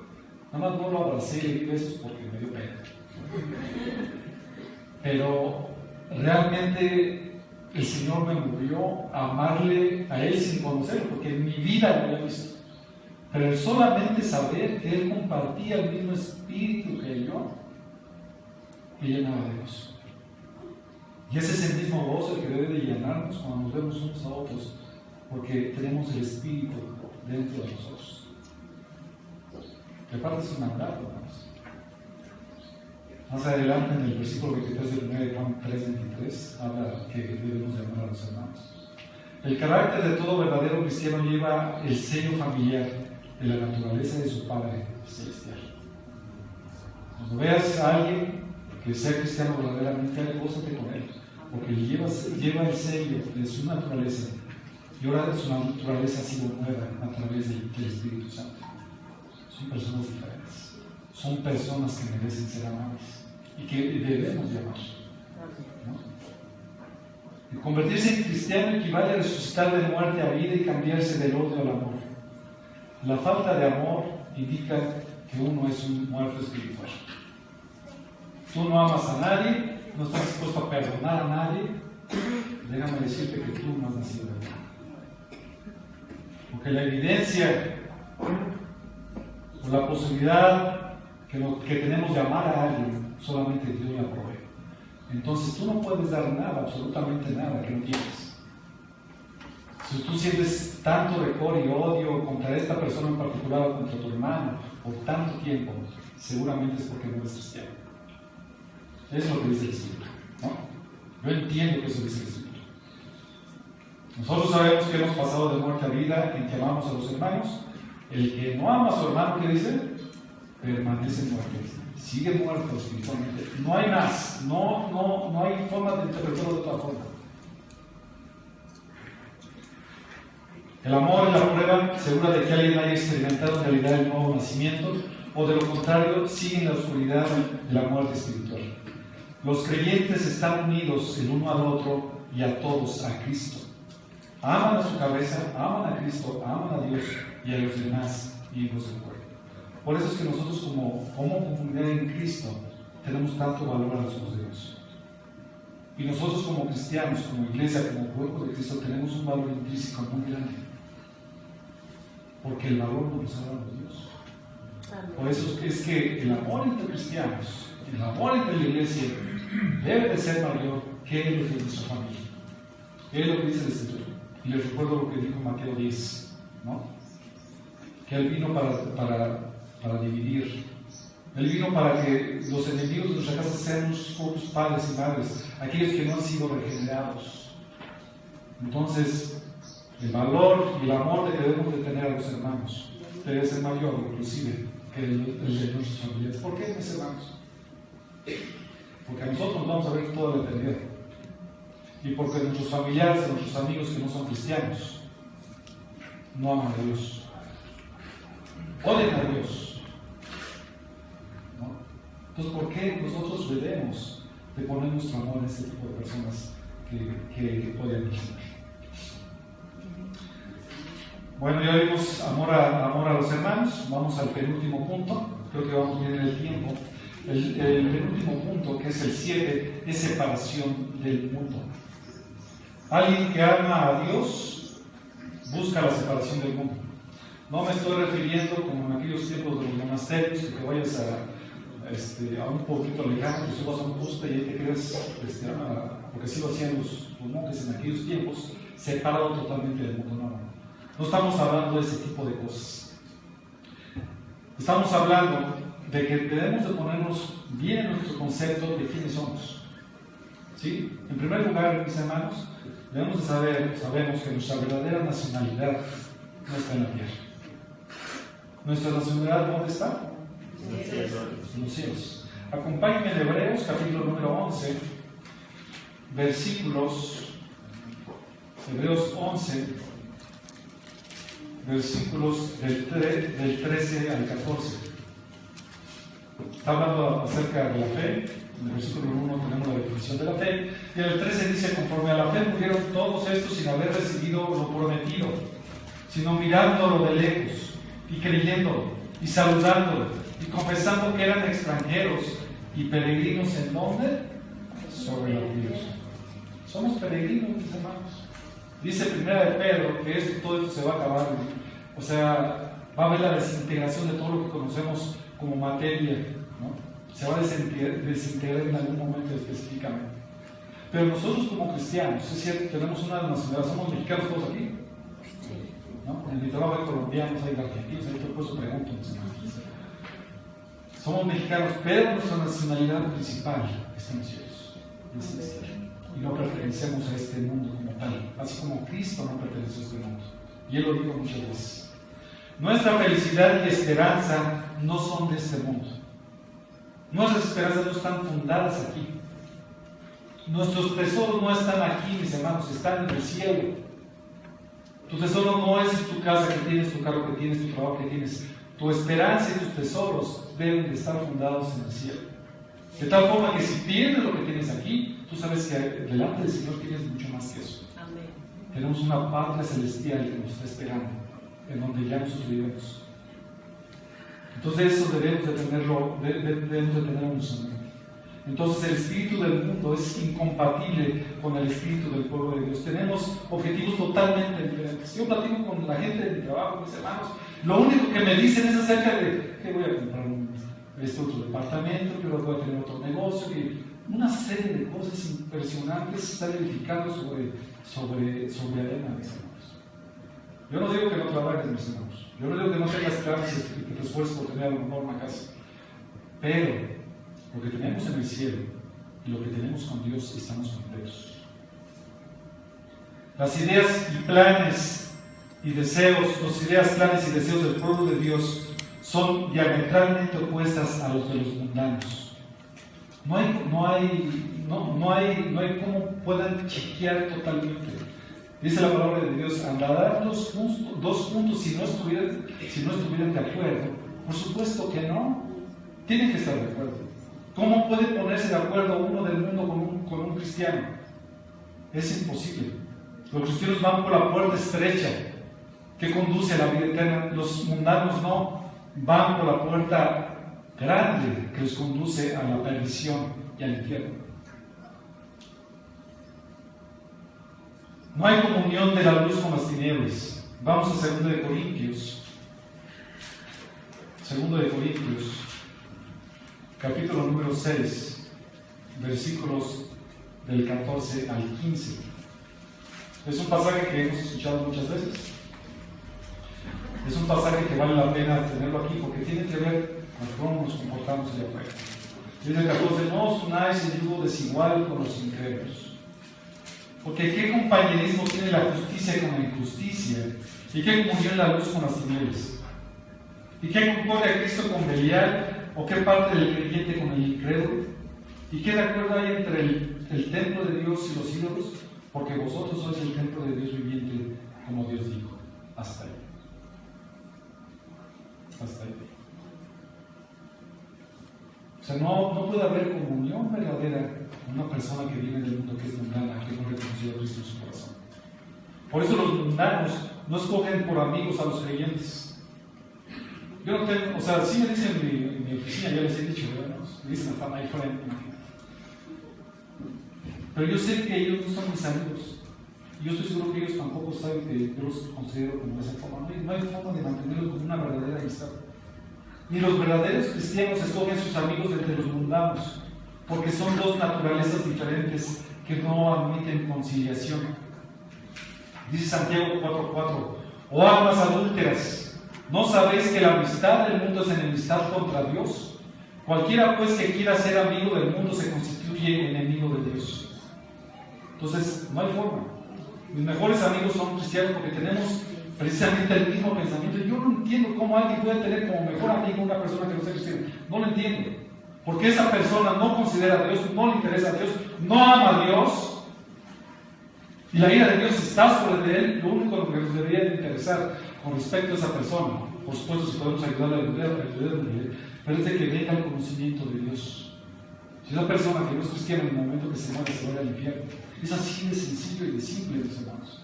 nada más no lo abracé y le di besos porque me dio pena. Pero realmente el Señor me movió a amarle a Él sin conocerlo, porque en mi vida lo había visto. Pero el solamente saber que Él compartía el mismo espíritu que yo, me llenaba de gozo. Y ese es el mismo gozo el que debe de llenarnos cuando nos vemos unos a otros, porque tenemos el espíritu dentro de nosotros. Y aparte es un mandato, hermanos. Más adelante en el versículo 23 de 1 de Juan 3:23 habla que debemos de amar a los hermanos. El carácter de todo verdadero cristiano lleva el sello familiar de la naturaleza de su Padre Celestial. Cuando veas a alguien que sea cristiano verdaderamente, gózate con él, porque lleva el sello de su naturaleza, y ahora su naturaleza ha sido nueva a través del Espíritu Santo. Son personas diferentes, son personas que merecen ser amadas y que debemos de amar, ¿no? Y convertirse en cristiano equivale a resucitar de muerte a vida y cambiarse del odio al amor. La falta de amor indica que uno es un muerto espiritual. Tú no amas a nadie, no estás dispuesto a perdonar a nadie, déjame decirte que tú no has nacido de nuevo. Porque la evidencia o la posibilidad que tenemos de amar a alguien, solamente Dios la provee. Entonces tú no puedes dar nada, absolutamente nada que no tienes. Si tú sientes tanto rencor y odio contra esta persona en particular o contra tu hermano por tanto tiempo, seguramente es porque no eres cristiano. Eso es lo que dice el Espíritu, ¿no? Yo entiendo que eso dice el Espíritu. Nosotros sabemos que hemos pasado de muerte a vida en que amamos a los hermanos. El que no ama a su hermano, ¿qué dice? Permanece muerto. Sigue muerto espiritualmente. No hay más. No hay forma de interpretarlo de otra forma. El amor es la prueba segura de que alguien haya experimentado en realidad el nuevo nacimiento, o de lo contrario, sigue en la oscuridad de la muerte espiritual. Los creyentes están unidos el uno al otro y a todos a Cristo. Aman a su cabeza, aman a Cristo, aman a Dios y a los demás miembros del cuerpo. Por eso es que nosotros como comunidad en Cristo tenemos tanto valor a los ojos de Dios. Y nosotros como cristianos, como iglesia, como cuerpo de Cristo, tenemos un valor intrínseco muy grande. porque el valor no nos ha dado Dios. Amén. Por eso es que el amor entre cristianos, el amor entre la iglesia, debe de ser mayor que el de nuestra familia. Es lo que dice el Señor. Y les recuerdo lo que dijo Mateo 10, ¿no? Que Él vino para dividir. Él vino para que los enemigos de nuestra casa sean nuestros propios padres y madres, aquellos que no han sido regenerados. Entonces, el valor y el amor que debemos de tener a los hermanos debe ser mayor, inclusive, que el de nuestras familias. ¿Por qué, mis hermanos? Porque a nosotros nos vamos a ver toda la eternidad. Y porque nuestros familiares, nuestros amigos que no son cristianos, no aman a Dios. Odian a Dios. ¿No? Entonces, ¿por qué nosotros debemos de poner nuestro amor en este tipo de personas que odian a Dios? Bueno, ya vimos amor a los hermanos. Vamos al penúltimo punto. Creo que vamos bien en el tiempo. El penúltimo punto, que es el 7, es separación del mundo. Alguien que ama a Dios busca la separación del mundo. No me estoy refiriendo como en aquellos tiempos de los monasterios, que te vayas a un pueblito lejano, que subas a un buste y ahí te quedas, porque así lo hacían los monjes en aquellos tiempos, separado totalmente del mundo. No estamos hablando de ese tipo de cosas. Estamos hablando de que debemos de ponernos bien en nuestro concepto de quiénes somos. ¿Sí? En primer lugar, mis hermanos, debemos de sabemos que nuestra verdadera nacionalidad no está en la tierra. ¿Nuestra nacionalidad dónde está? En los cielos. Acompáñenme en Hebreos, capítulo número 11, Hebreos 11, versículos del 13 al 14. Está hablando acerca de la fe. En el versículo 1 tenemos la definición de la fe. Y en el 13 dice: conforme a la fe murieron todos estos sin haber recibido lo prometido, sino mirándolo de lejos, y creyéndolo, y saludándolo, y confesando que eran extranjeros y peregrinos. ¿En dónde? Sobre la tierra. Somos peregrinos, mis hermanos. Dice primera de Pedro que todo esto se va a acabar. O sea, va a haber la desintegración de todo lo que conocemos como materia, ¿no? Se va a desintegrar en algún momento específicamente. Pero nosotros como cristianos, es cierto, tenemos una nacionalidad, somos mexicanos todos aquí, ¿no? En mi trabajo hay colombianos, hay argentinos, hay todo, por eso pregunto, somos mexicanos, pero nuestra nacionalidad principal está en los cielos, y no pertenecemos a este mundo como tal, así como Cristo no pertenece a este mundo, y Él lo dijo muchas veces. Nuestra felicidad y esperanza no son de este mundo. Nuestras esperanzas no están fundadas aquí. Nuestros tesoros no están aquí, mis hermanos, están en el cielo. Tu tesoro no es tu casa que tienes, tu carro que tienes, tu trabajo que tienes. Tu esperanza y tus tesoros deben de estar fundados en el cielo. De tal forma que si pierdes lo que tienes aquí, tú sabes que delante del Señor tienes mucho más que eso. Amén. Tenemos una patria celestial que nos está esperando, en donde ya nos estudiamos. Entonces eso debemos de tenerlo en nuestra mente. Entonces el espíritu del mundo es incompatible con el espíritu del pueblo de Dios. Tenemos objetivos totalmente diferentes. Yo platico con la gente de mi trabajo, mis hermanos, lo único que me dicen es acerca de que voy a comprar otro departamento, que voy a tener otro negocio, que una serie de cosas impresionantes se están edificando sobre arena, mis hermanos. Yo no digo que no trabajes, mis hermanos. Yo no digo que no tengas planes y que te esfuerces por tener una casa. Pero lo que tenemos en el cielo y lo que tenemos con Dios, estamos completos. Las ideas y planes y deseos, del pueblo de Dios son diametralmente opuestas a los de los mundanos. No hay cómo puedan chequear totalmente. Dice la palabra de Dios: andarán dos juntos si no estuvieran de acuerdo. Por supuesto que no. Tienen que estar de acuerdo. ¿Cómo puede ponerse de acuerdo uno del mundo con un cristiano? Es imposible. Los cristianos van por la puerta estrecha que conduce a la vida eterna. Los mundanos no. Van por la puerta grande que los conduce a la perdición y al infierno. No hay comunión de la luz con las tinieblas. Vamos a 2 Corintios, Segundo de Corintios, capítulo número 6, versículos del 14 al 15. Es un pasaje que hemos escuchado muchas veces. Es un pasaje que vale la pena tenerlo aquí porque tiene que ver con cómo nos comportamos allá afuera. Dice el 14: no os unáis en yugo desigual con los incrédulos. Porque ¿qué compañerismo tiene la justicia con la injusticia? ¿Y qué comunión la luz con las tinieblas? ¿Y qué concordia Cristo con Belial? ¿O qué parte del creyente con el incrédulo? ¿Y qué de acuerdo hay entre el templo de Dios y los ídolos? Porque vosotros sois el templo de Dios viviente, como Dios dijo. Hasta ahí. Hasta ahí. O sea, no puede haber comunión verdadera con una persona que viene del mundo, que es mundana, que no ha reconocido a Cristo en su corazón. Por eso los mundanos no escogen por amigos a los creyentes. Yo no tengo, o sea, sí me dicen en mi oficina, ya les he dicho, ¿verdad? Me dicen, están ahí fuera. Pero yo sé que ellos no son mis amigos. Yo estoy seguro que ellos tampoco saben que yo los considero como de esa forma. No hay forma de mantenerlos como una verdadera amistad. Ni los verdaderos cristianos escogen sus amigos entre los mundanos, porque son dos naturalezas diferentes que no admiten conciliación. Dice Santiago 4:4: oh almas adúlteras, ¿no sabéis que la amistad del mundo es enemistad contra Dios? Cualquiera pues que quiera ser amigo del mundo se constituye enemigo de Dios. Entonces, no hay forma. Mis mejores amigos son cristianos porque tenemos precisamente el mismo pensamiento. Yo no entiendo cómo alguien puede tener como mejor amigo una persona que no sea cristiana. No lo entiendo. Porque esa persona no considera a Dios, no le interesa a Dios, no ama a Dios. Y la ira de Dios está sobre él. Lo único que nos debería de interesar con respecto a esa persona, por supuesto, si podemos ayudarle a ayudarle, pero es de que venga el conocimiento de Dios. Si una persona que no es cristiana en el momento que se muere se va al infierno. Es así de sencillo y de simple, mis hermanos.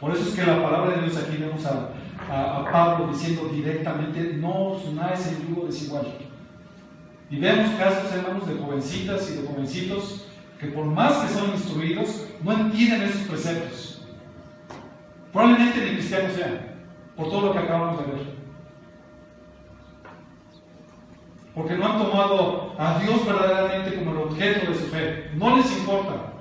Por eso es que la palabra de Dios, aquí vemos a Pablo diciendo directamente: no os unáis en yugo desigual. Y vemos casos, hermanos, de jovencitas y de jovencitos que por más que son instruidos, no entienden esos preceptos. Probablemente ni cristianos sean, por todo lo que acabamos de ver. Porque no han tomado a Dios verdaderamente como el objeto de su fe. No les importa.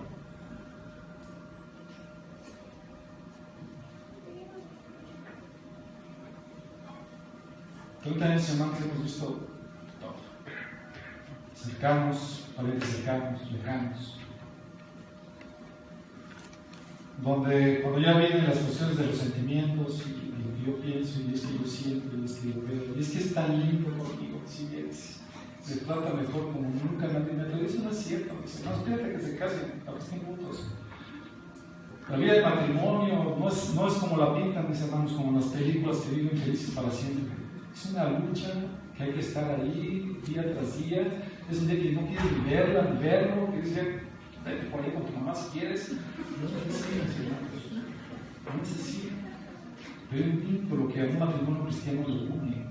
Años hermanos, hemos visto todo. Cercanos, parientes cercanos, lejanos. Donde cuando ya vienen las cuestiones de los sentimientos, y lo que yo pienso, y es que yo siento, y es que yo veo, y es que es tan lindo conmigo, si vienes, me trata mejor como nunca nadie me lo dice. Eso no es cierto. No, espérate que se casen, a que estén juntos. La vida de matrimonio no es como la pintan, mis hermanos, como las películas que viven felices para siempre. Es una lucha que hay que estar ahí día tras día. Es un día que no quieres ni verla, ni verlo, que dice, vete por ahí con tu mamá si quieres. No es así, hermanos. No es así. Pero hay un vínculo que a un matrimonio cristiano le une.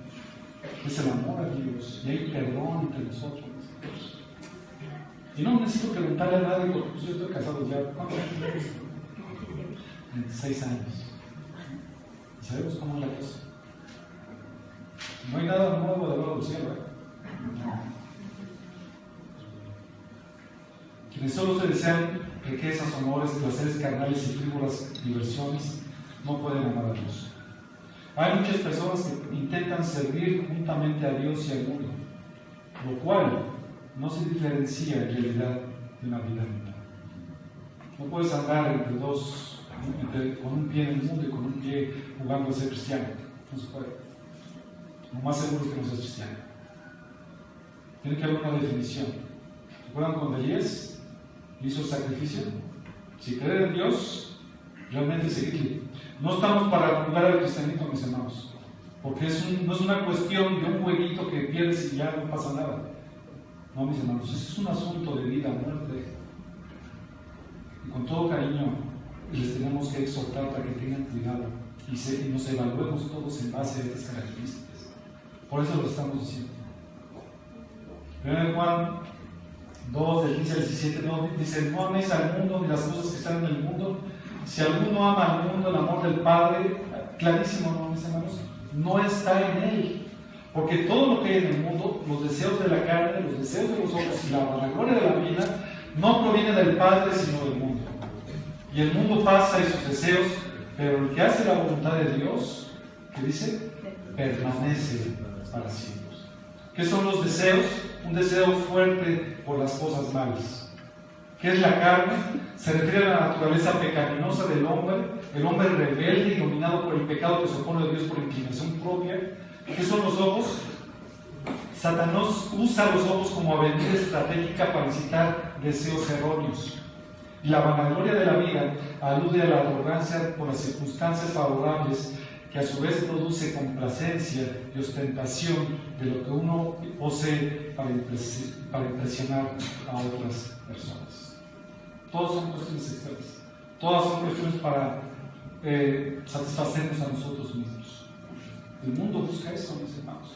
Es el amor a Dios. Y hay perdón entre nosotros. Y no necesito preguntarle a nadie, porque yo estoy casado ya. ¿Cuántos años tienes? 26 años. ¿Y sabemos cómo es la cosa? No hay nada nuevo debajo del cielo, No. Quienes solo se desean riquezas, honores, placeres carnales y frívolas diversiones, no pueden amar a Dios. Hay muchas personas que intentan servir juntamente a Dios y al mundo, lo cual no se diferencia en realidad de una vida mundana. No puedes andar entre dos, con un pie en el mundo y con un pie jugando a ser cristiano. No se puede. Lo más seguro es que no seas cristiano. Tiene que haber una definición. ¿Recuerdan cuando Elías hizo el sacrificio? Si creer en Dios, realmente seguirle. No estamos para jugar al cristianismo, mis hermanos, porque no es una cuestión de un jueguito que pierdes y ya no pasa nada. No, mis hermanos, es un asunto de vida, muerte. Y con todo cariño les tenemos que exhortar para que tengan cuidado y nos evaluemos todos en base a estas características. Por eso lo estamos diciendo. 1 Juan 2, del 15 al 17, dice: no améis al mundo ni las cosas que están en el mundo. Si alguno ama al mundo, el amor del Padre, clarísimo, ¿no, mis hermanos? No está en él. Porque todo lo que hay en el mundo, los deseos de la carne, los deseos de los ojos y la vanagloria de la vida, no proviene del Padre, sino del mundo. Y el mundo pasa y sus deseos, pero el que hace la voluntad de Dios, ¿qué dice? Permanece para siempre. ¿Qué son los deseos? Un deseo fuerte por las cosas malas. ¿Qué es la carne? Se refiere a la naturaleza pecaminosa del hombre, el hombre rebelde y dominado por el pecado que se opone a Dios por inclinación propia. ¿Qué son los ojos? Satanás usa los ojos como avenida estratégica para incitar deseos erróneos. Y la vanagloria de la vida alude a la arrogancia por las circunstancias favorables, que a su vez produce complacencia y ostentación de lo que uno posee para impresionar a otras personas. Todas son cuestiones externas. Todas son cuestiones para satisfacernos a nosotros mismos. El mundo busca eso, mis hermanos.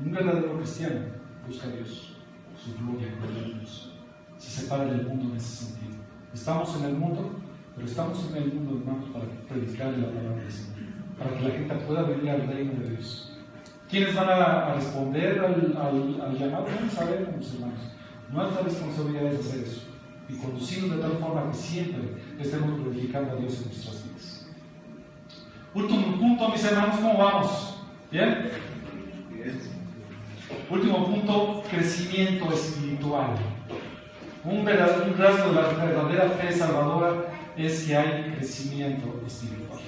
Un verdadero cristiano busca a Dios, su gloria, gloria a Dios. Se separa del mundo en ese sentido. Estamos en el mundo, pero estamos en el mundo, hermanos, para predicar la palabra del Señor, para que la gente pueda venir al reino de Dios. ¿Quiénes van a responder al llamado? No sabemos, mis hermanos. Nuestra responsabilidad es hacer eso y conducirnos de tal forma que siempre estemos glorificando a Dios en nuestras vidas. Último punto, mis hermanos, ¿cómo vamos? ¿Bien? Último punto, crecimiento espiritual. Un rasgo de la verdadera fe salvadora es que hay crecimiento espiritual.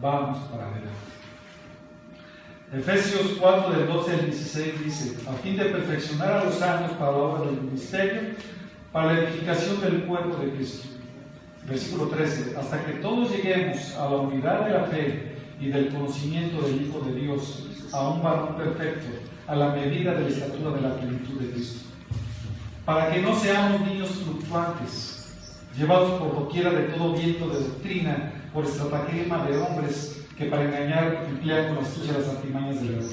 Vamos para adelante. Efesios 4, del 12 al 16 dice: a fin de perfeccionar a los santos para la obra del ministerio, para la edificación del cuerpo de Cristo. Versículo 13: hasta que todos lleguemos a la unidad de la fe y del conocimiento del Hijo de Dios, a un varón perfecto, a la medida de la estatura de la plenitud de Cristo. Para que no seamos niños fluctuantes, llevados por doquiera de todo viento de doctrina, por estratagema de hombres que para engañar emplean con astucia las artimañas del error,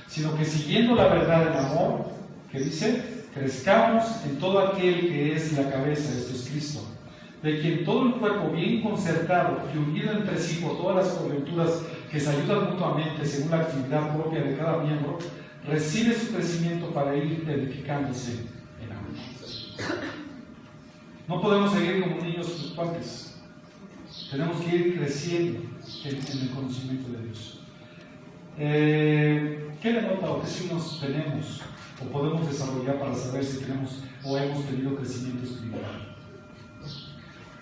sino que siguiendo la verdad en amor, que dice, crezcamos en todo aquel que es la cabeza, esto es Cristo, de quien todo el cuerpo bien concertado y unido entre sí por todas las coyunturas que se ayudan mutuamente según la actividad propia de cada miembro, recibe su crecimiento para ir edificándose en amor. No podemos seguir como niños fluctuantes. Tenemos que ir creciendo en el conocimiento de Dios. ¿Qué denota o qué signos tenemos o podemos desarrollar para saber si tenemos o hemos tenido crecimiento espiritual?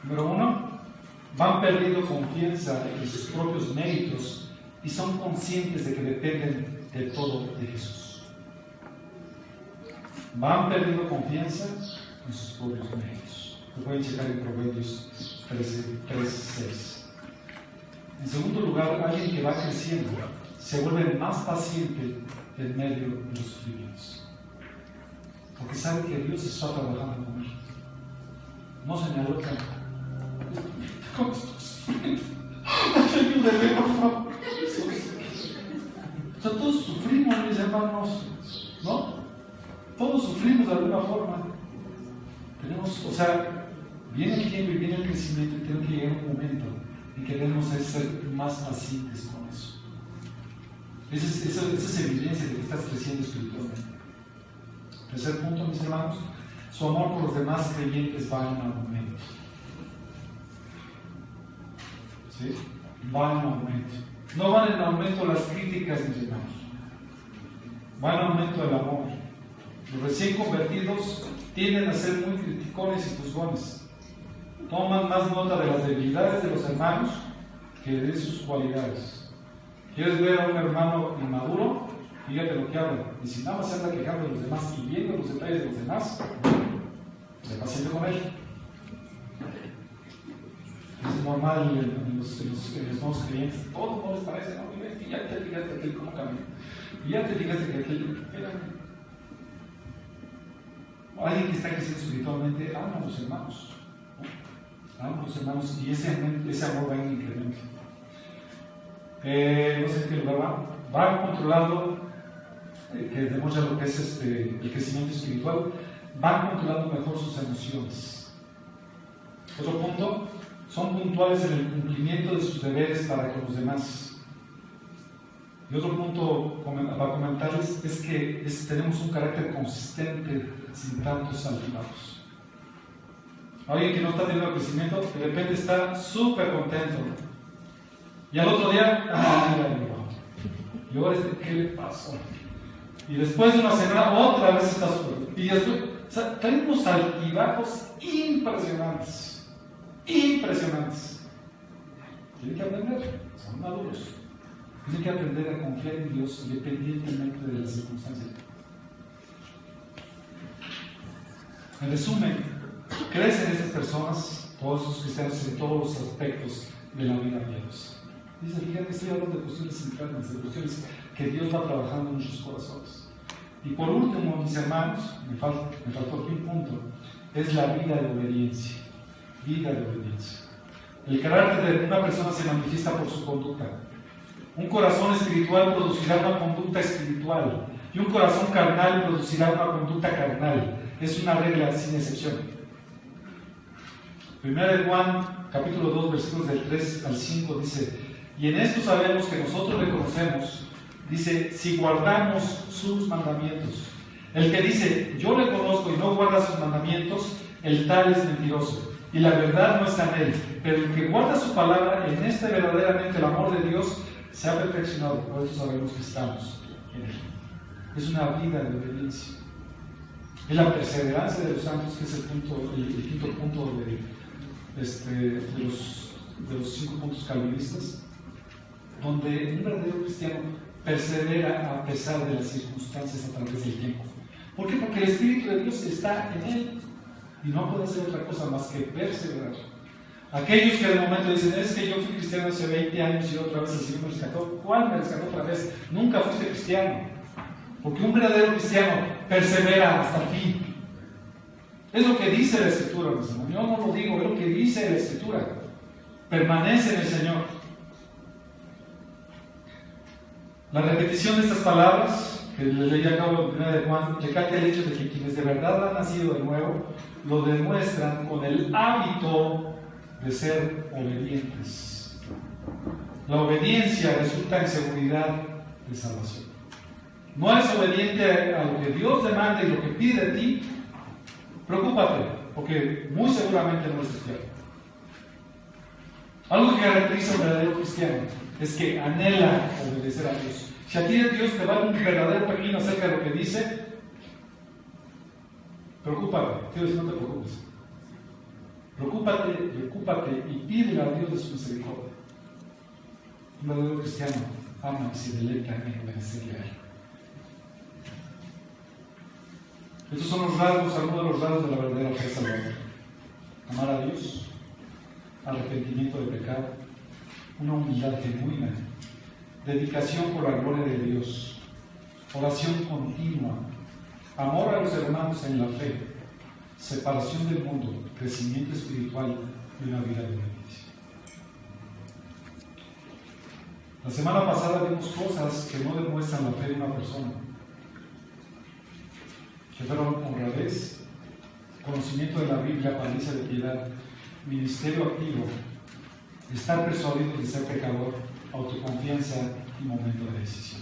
Número 1, van perdiendo confianza en sus propios méritos y son conscientes de que dependen de todo de Jesús. Van perdiendo confianza en sus propios méritos. Lo pueden checar en Proverbios 3:6. En segundo lugar, alguien que va creciendo se vuelve más paciente en medio de los sufrimientos, porque sabe que Dios está trabajando con él. No se me aloca. ¿Cómo estoy sufriendo? Ayúdame, por favor. O sea, todos sufrimos, mis hermanos, ¿no? Todos sufrimos de alguna forma. Viene el tiempo y viene el crecimiento y tiene que llegar un momento en que debemos ser más pacientes con eso. Esa es evidencia de que estás creciendo espiritualmente. Tercer punto, mis hermanos, su amor por los demás creyentes va en aumento. ¿Sí? Va en aumento. No van en aumento las críticas, mis hermanos. Va en aumento el amor. Los recién convertidos tienden a ser muy criticones y juzgones. Toman más nota de las debilidades de los hermanos que de sus cualidades. ¿Quieres ver a un hermano inmaduro? Fíjate lo que habla. Y si nada más se anda quejando de los demás y viendo los detalles de los demás, se paciente con él. Es normal en los nuevos creyentes. Todo no les parece, ¿no? Y ya te fijaste aquel cómo camina. Y ya te fijaste que aquel. Alguien que está creciendo espiritualmente ama a los hermanos. ¿No? Ama a los hermanos y ese amor va en incremento. No sé en qué lugar va controlando, que demuestra lo que es el crecimiento espiritual, van controlando mejor sus emociones. Otro punto, son puntuales en el cumplimiento de sus deberes para con los demás. Y otro punto para comentarles es que tenemos un carácter consistente sin tantos altibajos. Alguien que no está teniendo crecimiento, de repente está súper contento. Y al otro día, y ahora ¿qué le pasó? Y después de una semana, otra vez está súper. Y después, o sea, traen unos altibajos impresionantes. Impresionantes. Tienen que aprender, son maduros. Tienen que aprender a confiar en Dios independientemente de las circunstancias. En resumen, crecen estas personas, todos esos cristianos, en todos los aspectos de la vida piadosa. Dice, fíjate, estoy hablando de cuestiones internas, de cuestiones que Dios va trabajando en nuestros corazones. Y por último, mis hermanos, me faltó aquí un punto, es la vida de obediencia. Vida de obediencia. El carácter de una persona se manifiesta por su conducta. Un corazón espiritual producirá una conducta espiritual y un corazón carnal producirá una conducta carnal. Es una regla sin excepción. 1 de Juan, capítulo 2, versículos del 3 al 5 dice: y en esto sabemos que nosotros le conocemos, dice, si guardamos sus mandamientos. El que dice, yo le conozco y no guarda sus mandamientos, el tal es mentiroso, y la verdad no está en él. Pero el que guarda su palabra, en este verdaderamente el amor de Dios se ha perfeccionado. Por eso sabemos que estamos en él. Es una vida de obediencia. Es la perseverancia de los santos, que es el quinto punto de los 5 puntos calvinistas, donde un verdadero cristiano persevera a pesar de las circunstancias a través del tiempo. ¿Por qué? Porque el Espíritu de Dios está en él y no puede hacer otra cosa más que perseverar. Aquellos que de momento dicen, es que yo fui cristiano hace 20 años y otra vez el Señor me rescató. ¿Cuál me rescató otra vez? Nunca fuiste cristiano. Porque un verdadero cristiano persevera hasta el fin. Es lo que dice la Escritura, mis hermanos. Yo no lo digo, es lo que dice la Escritura. Permanece en el Señor. La repetición de estas palabras, que les leí acá en 1 de Juan, recalca el hecho de que quienes de verdad han nacido de nuevo, lo demuestran con el hábito de ser obedientes. La obediencia resulta en seguridad de salvación. No eres obediente a lo que Dios demanda y lo que pide de ti, preocúpate, porque muy seguramente no eres cristiano. Algo que caracteriza a un verdadero cristiano es que anhela obedecer a Dios. Si a ti Dios te da un verdadero pequeño acerca de lo que dice, preocúpate. Dios, no te preocupes. Preocúpate y pídele a Dios de su misericordia. Un verdadero cristiano ama y se deleita en obedecerle a Él. Estos son los rasgos, algunos de los rasgos de la verdadera fe salvadora. Amar a Dios, arrepentimiento de pecado, una humildad genuina, dedicación por la gloria de Dios, oración continua, amor a los hermanos en la fe, separación del mundo, crecimiento espiritual y una vida de obediencia. La semana pasada vimos cosas que no demuestran la fe de una persona, que fueron honradez, conocimiento de la Biblia, apariencia de piedad, ministerio activo, estar persuadido de ser pecador, autoconfianza y momento de decisión.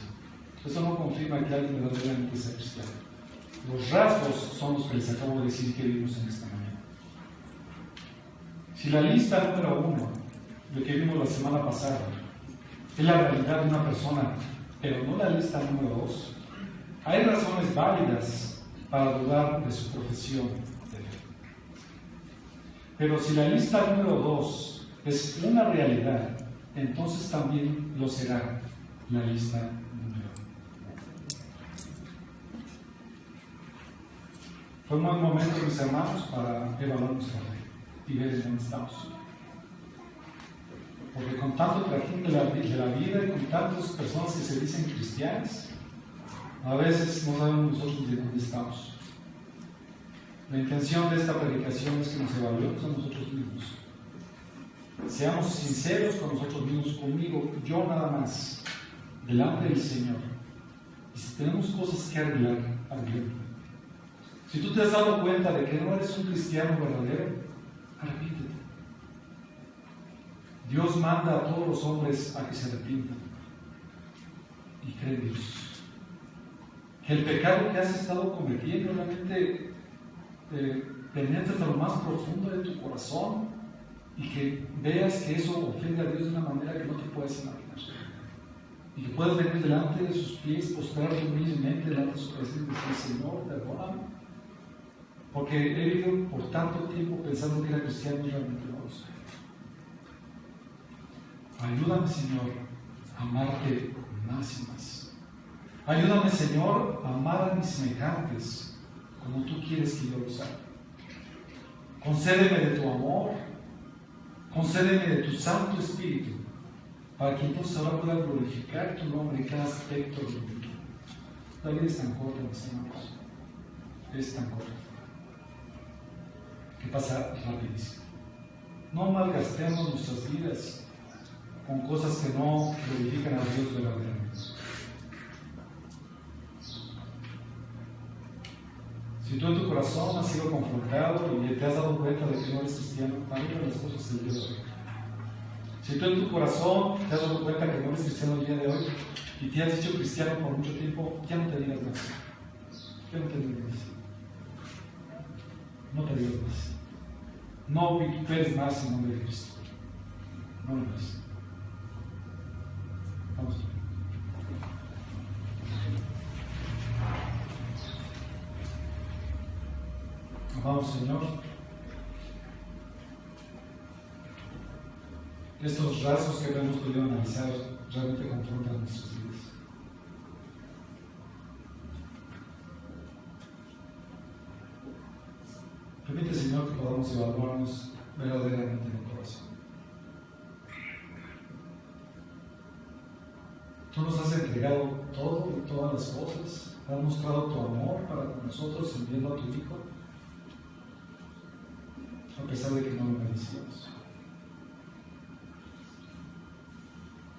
Eso no confirma que alguien verdaderamente sea cristiano. Los rasgos son los que les acabo de decir que vimos en esta mañana. Si la lista número 1, lo que vimos la semana pasada, es la realidad de una persona, pero no la lista número 2, hay razones válidas para dudar de su profesión de fe. Pero si la lista número 2 es una realidad, entonces también lo será la lista número 1. Fue un buen momento, mis hermanos, para evaluar nuestra fe y ver en dónde estamos. Porque con tanto trajín de la vida y con tantas personas que se dicen cristianas, a veces no sabemos nosotros de dónde estamos. La intención de esta predicación es que nos evaluemos a nosotros mismos. Seamos sinceros con nosotros mismos, conmigo, yo nada más, delante del Señor. Y si tenemos cosas que arreglar, arreglemos. Si tú te has dado cuenta de que no eres un cristiano verdadero, arrepiéntete. Dios manda a todos los hombres a que se arrepientan. cree en Dios. Que el pecado que has estado cometiendo realmente penetre hasta lo más profundo de tu corazón y que veas que eso ofende a Dios de una manera que no te puedes imaginar. Y que puedas venir delante de sus pies, postrarte humildemente delante de su presencia y decir: Señor, perdóname, porque he vivido por tanto tiempo pensando que era cristiano y realmente no lo soy. Ayúdame, Señor, a amarte más y más. Ayúdame, Señor, a amar a mis semejantes como tú quieres que yo los haga. Concédeme de tu amor, concédeme de tu Santo Espíritu, para que entonces ahora pueda glorificar tu nombre en cada aspecto de mi vida. La vida es tan corta, mis hermanos. Es tan corta. Que pasa rapidísimo. No malgastemos nuestras vidas con cosas que no glorifican a Dios verdaderamente. Si tú en tu corazón has sido confrontado y te has dado cuenta de que no eres cristiano, valora las cosas del día de hoy. Si tú en tu corazón te has dado cuenta que no eres cristiano el día de hoy y te has dicho cristiano por mucho tiempo, ya no te digas más. Ya no te digas más. No te digas más. No vituperes más en nombre de Cristo. No lo hagas. Vamos. Amado Señor, estos rasgos que hemos podido analizar realmente confrontan nuestras vidas. Permite, Señor, que podamos evaluarnos verdaderamente en el corazón. Tú nos has entregado todo y todas las cosas, has mostrado tu amor para con nosotros enviando a tu Hijo, a pesar de que no lo merecíamos.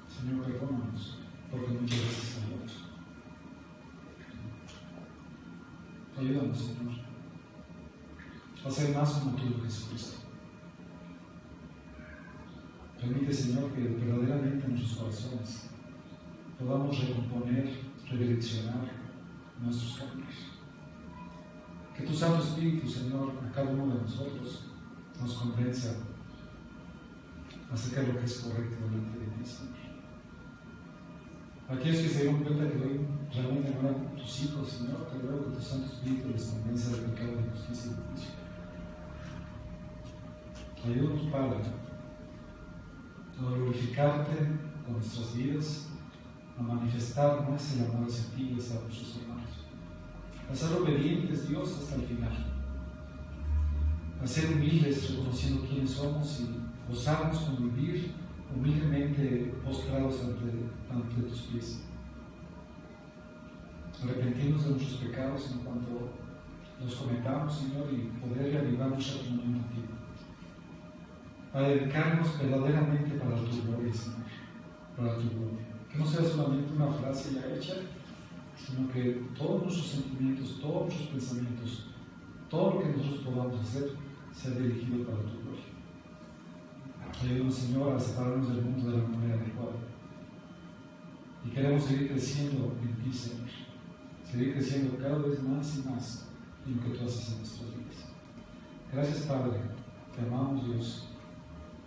Señor, perdónanos, porque muchas veces fallamos. Ayúdanos, Señor, a ser más como tú, Jesucristo. Permite, Señor, que verdaderamente en nuestros corazones podamos recomponer, redireccionar nuestros caminos. Que tu Santo Espíritu, Señor, a cada uno de nosotros nos convenza acerca de lo que es correcto delante de ti, Señor. Aquellos que se dieron cuenta que hoy realmente no eran tus hijos, Señor, te ruego que tu Santo Espíritu les convenza del pecado, de justicia y de juicio. Ayúdanos, Padre, a glorificarte con nuestras vidas, a manifestar más el amor hacia ti y hacia nuestros hermanos, a ser obedientes, Dios, hasta el final, a ser humildes reconociendo quiénes somos y gozarnos con vivir humildemente postrados ante tus pies, arrepentirnos de nuestros pecados en cuanto los cometamos, Señor, y poder reavivar nuestra comunión contigo, para dedicarnos verdaderamente para tu gloria, Señor, para tu gloria. Que no sea solamente una frase ya hecha, sino que todos nuestros sentimientos, todos nuestros pensamientos, todo lo que nosotros podamos hacer, sea dirigido para tu gloria. Ayúdanos, Señor, a separarnos del mundo de la manera adecuada. Y queremos seguir creciendo en ti, Señor. Seguir creciendo cada vez más y más en lo que tú haces en nuestras vidas. Gracias, Padre. Te amamos, Dios,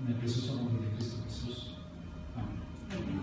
en el precioso nombre de Cristo Jesús. Amén.